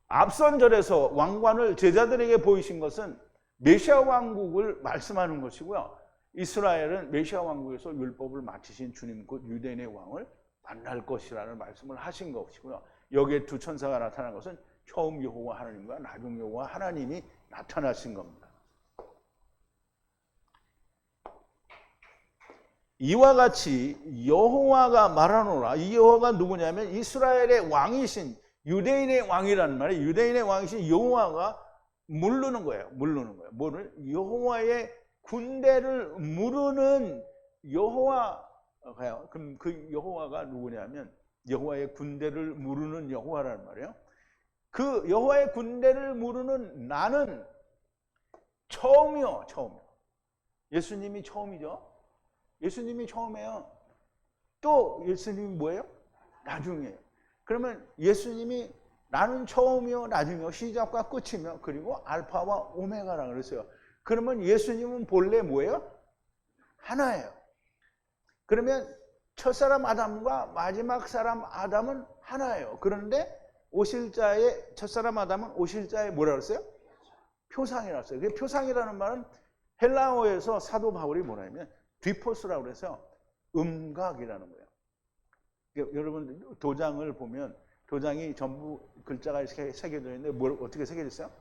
앞선 절에서 왕관을 제자들에게 보이신 것은 메시아 왕국을 말씀하는 것이고요. 이스라엘은 메시아 왕국에서 율법을 마치신 주님 곧 유대인의 왕을 만날 것이라는 말씀을 하신 것이고요. 여기에 두 천사가 나타난 것은 처음 여호와 하나님과 나중 여호와 하나님이 나타나신 겁니다. 이와 같이 여호와가 말하노라. 이 여호와가 누구냐면 이스라엘의 왕이신 유대인의 왕이라는 말이에요. 유대인의 왕이신 여호와가 물르는 거예요. 뭐를? 여호와의 군대를 무르는 여호와가요. 그럼 그 여호와가 누구냐면 여호와의 군대를 무르는 여호와라는 말이에요. 그 여호와의 군대를 무르는 나는 처음이요. 처음. 예수님이 처음이죠. 예수님이 처음이에요. 또 예수님이 뭐예요? 나중이에요. 그러면 예수님이 나는 처음이요 나중이요 시작과 끝이며 그리고 알파와 오메가라고 그랬어요. 그러면 예수님은 본래 뭐예요? 하나예요. 그러면 첫사람 아담과 마지막 사람 아담은 하나예요. 그런데 오실자의 첫사람 아담은 오실자의 뭐라 그랬어요? 표상이라고 했어요. 표상이라는 말은 헬라어에서 사도 바울이 뭐라 하면 뒤포스라고 그래서 음각이라는 거예요. 여러분 도장을 보면 도장이 전부 글자가 이렇게 새겨져 있는데 뭘 어떻게 새겨져 있어요?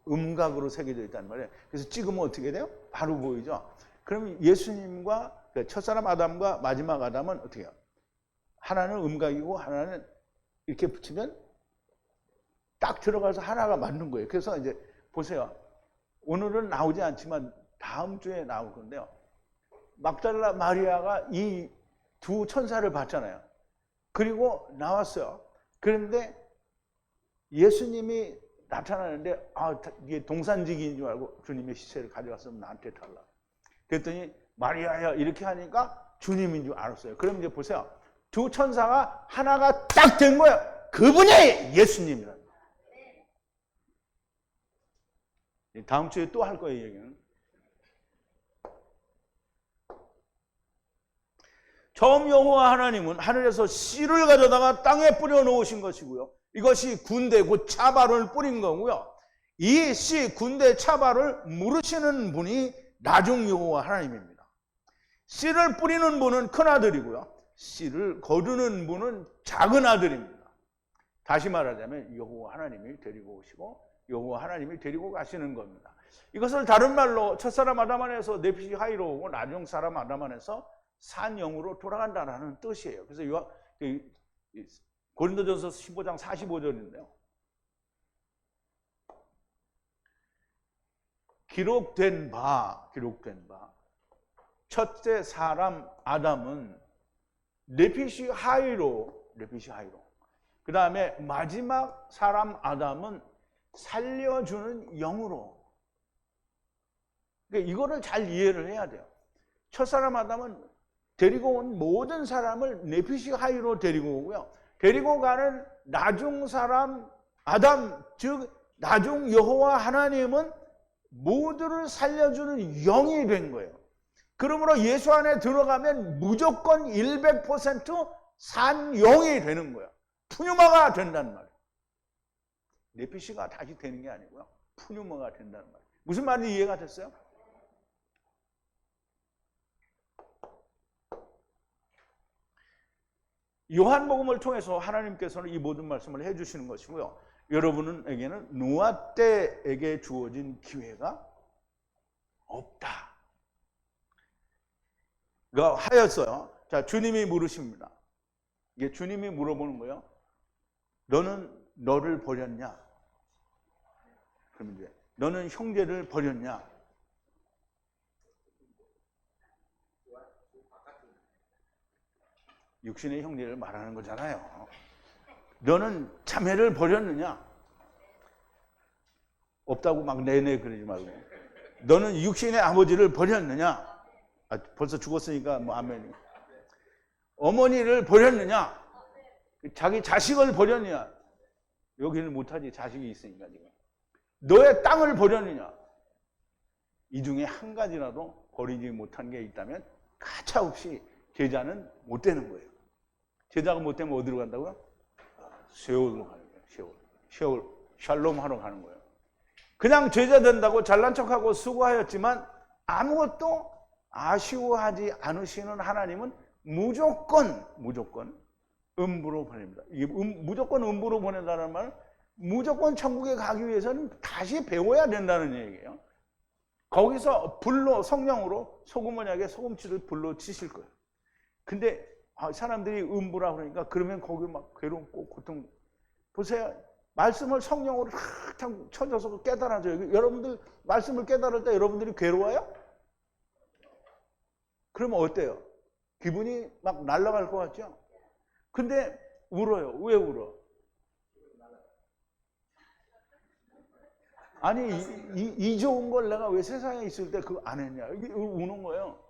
음각으로 새겨져 있다는 말이에요. 그래서 찍으면 어떻게 돼요? 바로 보이죠. 그럼 예수님과 첫사람 아담과 마지막 아담은 어떻게 해요? 하나는 음각이고 하나는 이렇게 붙이면 딱 들어가서 하나가 맞는 거예요. 그래서 이제 보세요. 오늘은 나오지 않지만 다음 주에 나올 건데요. 막달라 마리아가 이 두 천사를 봤잖아요. 그리고 나왔어요. 그런데 예수님이 나타나는데 이게 동산지기인 줄 알고 주님의 시체를 가져갔으면 나한테 달라. 그랬더니 마리아야 이렇게 하니까 주님인 줄 알았어요. 그럼 이제 보세요. 두 천사가 하나가 딱 된 거예요. 그분이 예수님이라는 거예요. 다음 주에 또 할 거예요. 얘기는. 처음 여호와 하나님은 하늘에서 씨를 가져다가 땅에 뿌려 놓으신 것이고요. 이것이 군대 곧 차발을 뿌린 거고요. 이 씨 군대 차발을 물으시는 분이 나중 여호와 하나님입니다. 씨를 뿌리는 분은 큰 아들이고요. 씨를 거두는 분은 작은 아들입니다. 다시 말하자면 여호와 하나님이 데리고 오시고 여호와 하나님이 데리고 가시는 겁니다. 이것을 다른 말로 첫사람 아담 안에서 네피시 하이로 오고 나중 사람 아담 안에서 산 영으로 돌아간다는 뜻이에요. 그래서 고린도전서 15장 45절인데요. 기록된 바 첫째 사람 아담은 네피시 하이로 그 다음에 마지막 사람 아담은 살려주는 영으로. 그러니까 이거를 잘 이해를 해야 돼요. 첫사람 아담은 데리고 온 모든 사람을 네피시 하이로 데리고 오고요. 데리고 가는 나중 사람 아담, 즉 나중 여호와 하나님은 모두를 살려주는 영이 된 거예요. 그러므로 예수 안에 들어가면 무조건 100% 산 영이 되는 거예요. 푸뉴마가 된다는 말이에요. 네피시가 다시 되는 게 아니고요. 푸뉴마가 된다는 말이에요. 무슨 말인지 이해가 됐어요? 요한복음을 통해서 하나님께서는 이 모든 말씀을 해주시는 것이고요. 여러분에게는 노아 때에게 주어진 기회가 없다. 가 하였어요. 자, 주님이 물으십니다. 이게 주님이 물어보는 거예요. 너는 너를 버렸냐? 그럼 이제 너는 형제를 버렸냐? 육신의 형제를 말하는 거잖아요. 너는 자매를 버렸느냐? 없다고 막 내내 그러지 말고. 너는 육신의 아버지를 버렸느냐? 벌써 죽었으니까 뭐 아멘이. 어머니를 버렸느냐? 자기 자식을 버렸느냐? 여기는 못하지. 자식이 있으니까 지금. 너의 땅을 버렸느냐? 이 중에 한 가지라도 버리지 못한 게 있다면 가차없이 제자는 못 되는 거예요. 제자가 못 되면 어디로 간다고요? 세월로 가는 거예요. 세월. 샬롬 하러 가는 거예요. 그냥 제자 된다고 잘난 척하고 수고하였지만 아무것도 아쉬워하지 않으시는 하나님은 무조건 음부로 보냅니다. 이게 무조건 음부로 보낸다는 말은 무조건 천국에 가기 위해서는 다시 배워야 된다는 얘기예요. 거기서 불로 성령으로 소금 언약에 소금치를 불로 치실 거예요. 근데 사람들이 음부라 그러니까 그러면 거기 막 괴롭고 고통. 보세요. 말씀을 성령으로 탁 쳐줘서 깨달아져요. 여러분들 말씀을 깨달을 때 여러분들이 괴로워요? 그러면 어때요? 기분이 막 날아갈 것 같죠? 근데 울어요. 왜 울어? 아니 이 좋은 걸 내가 왜 세상에 있을 때 그거 안 했냐 이게 우는 거예요.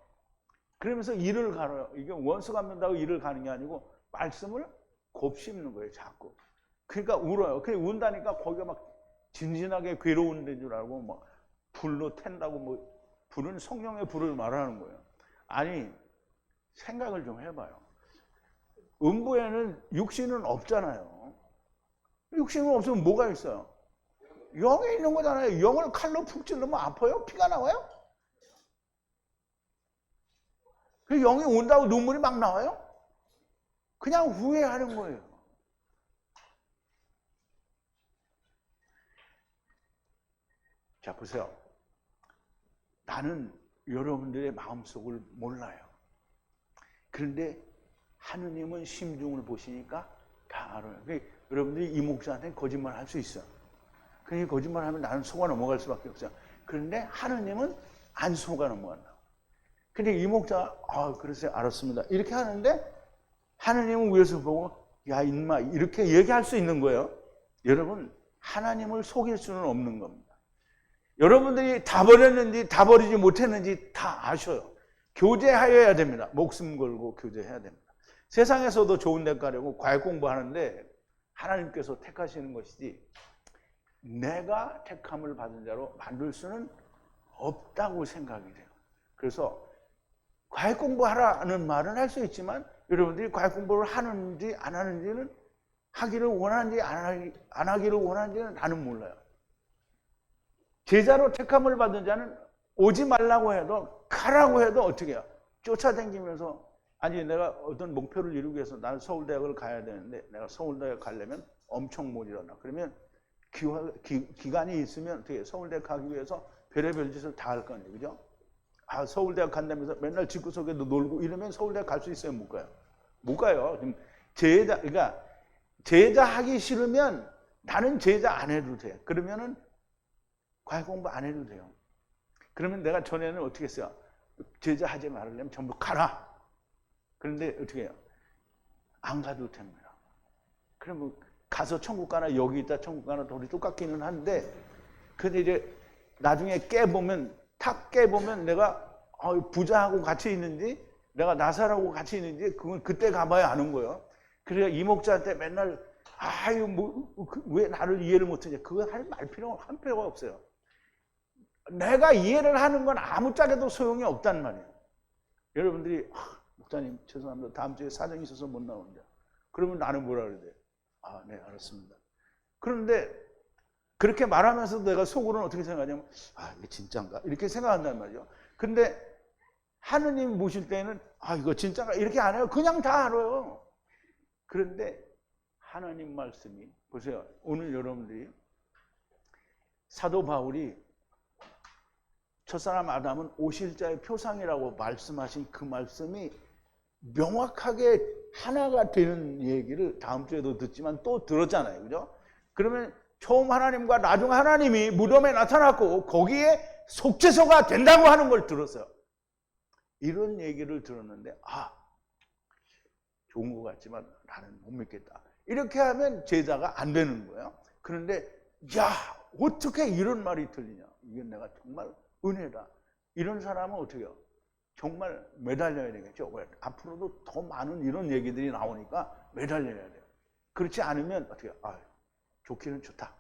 그러면서 일을 가려요. 이게 원수 갚는다고 일을 가는 게 아니고 말씀을 곱씹는 거예요. 자꾸. 그러니까 울어요. 그냥 운다니까 거기가 막 진진하게 괴로운 데인 줄 알고 막 불로 탠다고 뭐 불은 성령의 불을 말하는 거예요. 아니 생각을 좀 해봐요. 음부에는 육신은 없잖아요. 육신은 없으면 뭐가 있어요? 영이 있는 거잖아요. 영을 칼로 푹 찔르면 아파요? 피가 나와요? 그 영이 온다고 눈물이 막 나와요? 그냥 후회하는 거예요. 자, 보세요. 나는 여러분들의 마음속을 몰라요. 그런데 하느님은 심중을 보시니까 다 알아요. 그러니까 여러분들이 이 목사한테 거짓말 할 수 있어요. 그러니까 거짓말하면 나는 속아 넘어갈 수밖에 없어요. 그런데 하느님은 안 속아 넘어간다. 근데 이 목사가 그러세요. 알았습니다. 이렇게 하는데 하느님은 위에서 보고 야 인마 이렇게 얘기할 수 있는 거예요. 여러분 하나님을 속일 수는 없는 겁니다. 여러분들이 다 버렸는지 다 버리지 못했는지 다 아셔요. 교제하여야 됩니다. 목숨 걸고 교제해야 됩니다. 세상에서도 좋은 데 가려고 과외 공부하는데 하나님께서 택하시는 것이지 내가 택함을 받은 자로 만들 수는 없다고 생각이 돼요. 그래서 과외 공부하라는 말은 할 수 있지만 여러분들이 과외 공부를 하는지 안 하는지는 하기를 원하는지 안 하기를 원하는지는 나는 몰라요. 제자로 택함을 받은 자는 오지 말라고 해도 가라고 해도 어떻게 해요? 쫓아다니면서 아니 내가 어떤 목표를 이루기 위해서 나는 서울대학을 가야 되는데 내가 서울대학 가려면 엄청 모자란다. 그러면 기간이 있으면 어떻게 서울대 가기 위해서 별의별 짓을 다 할 거 아니에요. 그죠? 서울대학 간다면서 맨날 집구석에도 놀고 이러면 서울대학 갈 수 있어요? 못 가요? 못 가요. 그러니까 제자 하기 싫으면 나는 제자 안 해도 돼. 그러면은 과외 공부 안 해도 돼요. 그러면 내가 전에는 어떻게 했어요? 제자 하지 말으려면 전부 가라. 그런데 어떻게 해요? 안 가도 됩니다. 그러면 가서 천국 가나 여기 있다 천국 가나 둘이 똑같기는 한데 근데 이제 나중에 탁 깨보면 내가 부자하고 같이 있는지 내가 나사라고 같이 있는지 그건 그때 가봐야 아는 거예요. 그래서 이 목자한테 맨날 왜 나를 이해를 못하냐 그거 할 필요가 없어요. 내가 이해를 하는 건 아무짝에도 소용이 없단 말이에요. 여러분들이 목사님 죄송합니다. 다음 주에 사정이 있어서 못 나오는데 그러면 나는 뭐라 그래야 돼요? 네 알았습니다. 그런데 그렇게 말하면서 내가 속으로는 어떻게 생각하냐면 이게 진짜인가? 이렇게 생각한단 말이죠. 근데 하느님 모실 때는 이거 진짜인가? 이렇게 안 해요. 그냥 다 알아요. 그런데 하나님 말씀이 보세요. 오늘 여러분들이 사도 바울이 첫사람 아담은 오실자의 표상이라고 말씀하신 그 말씀이 명확하게 하나가 되는 얘기를 다음 주에도 듣지만 또 들었잖아요. 그죠? 그러면 처음 하나님과 나중 하나님이 무덤에 나타났고 거기에 속죄소가 된다고 하는 걸 들었어요. 이런 얘기를 들었는데 좋은 것 같지만 나는 못 믿겠다. 이렇게 하면 제자가 안 되는 거예요. 그런데 어떻게 이런 말이 들리냐. 이게 내가 정말 은혜다. 이런 사람은 어떻게 해요? 정말 매달려야 되겠죠. 앞으로도 더 많은 이런 얘기들이 나오니까 매달려야 돼요. 그렇지 않으면 어떻게 해요? 좋기는 좋다.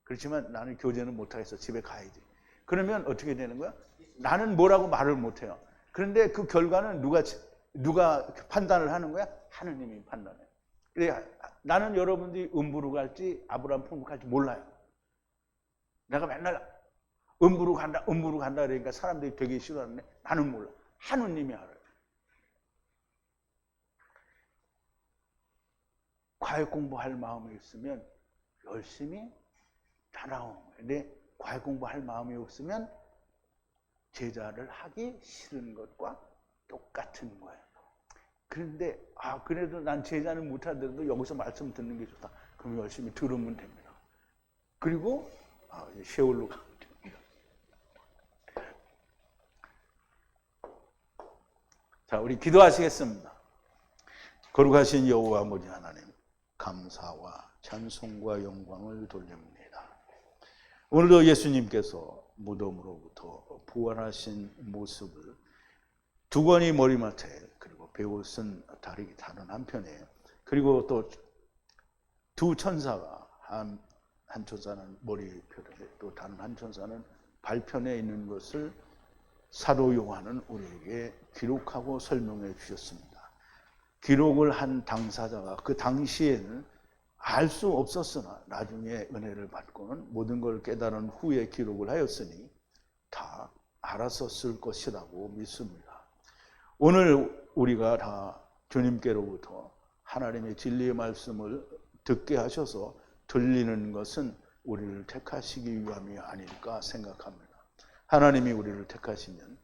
그렇지만 나는 교제는 못하겠어. 집에 가야지. 그러면 어떻게 되는 거야? 나는 뭐라고 말을 못해요. 그런데 그 결과는 누가 판단을 하는 거야? 하느님이 판단해요. 그래, 나는 여러분들이 음부로 갈지 아브라함 풍부 갈지 몰라요. 내가 맨날 음부로 간다 그러니까 사람들이 되게 싫어하는데 나는 몰라. 하느님이 알아요. 과외 공부할 마음이 있으면 열심히 따라오는 거예요. 근데 과외 공부할 마음이 없으면 제자를 하기 싫은 것과 똑같은 거예요. 그런데 그래도 난 제자는 못하더라도 여기서 말씀 듣는 게 좋다. 그럼 열심히 들으면 됩니다. 그리고 세월로 가면 됩니다. 자, 우리 기도하시겠습니다. 거룩하신 여호와 아버지 하나님, 감사와 찬송과 영광을 돌립니다. 오늘도 예수님께서 무덤으로부터 부활하신 모습을 두건이 머리맡에, 그리고 베옷은 다른 한편에, 그리고 또 두 천사가 한 천사는 머리편에, 또 다른 한 천사는 발편에 있는 것을 사도 요한은 우리에게 기록하고 설명해 주셨습니다. 기록을 한 당사자가 그 당시에는 알 수 없었으나 나중에 은혜를 받고는 모든 걸 깨달은 후에 기록을 하였으니 다 알았었을 것이라고 믿습니다. 오늘 우리가 다 주님께로부터 하나님의 진리의 말씀을 듣게 하셔서 들리는 것은 우리를 택하시기 위함이 아닐까 생각합니다. 하나님이 우리를 택하시면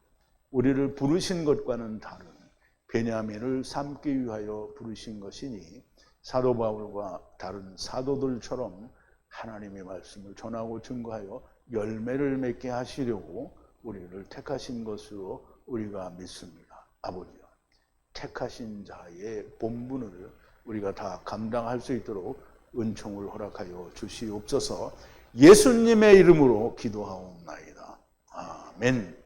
우리를 부르신 것과는 다른 베냐민을 삼기 위하여 부르신 것이니 사도 바울과 다른 사도들처럼 하나님의 말씀을 전하고 증거하여 열매를 맺게 하시려고 우리를 택하신 것으로 우리가 믿습니다. 아버지요, 택하신 자의 본분을 우리가 다 감당할 수 있도록 은총을 허락하여 주시옵소서. 예수님의 이름으로 기도하옵나이다. 아멘.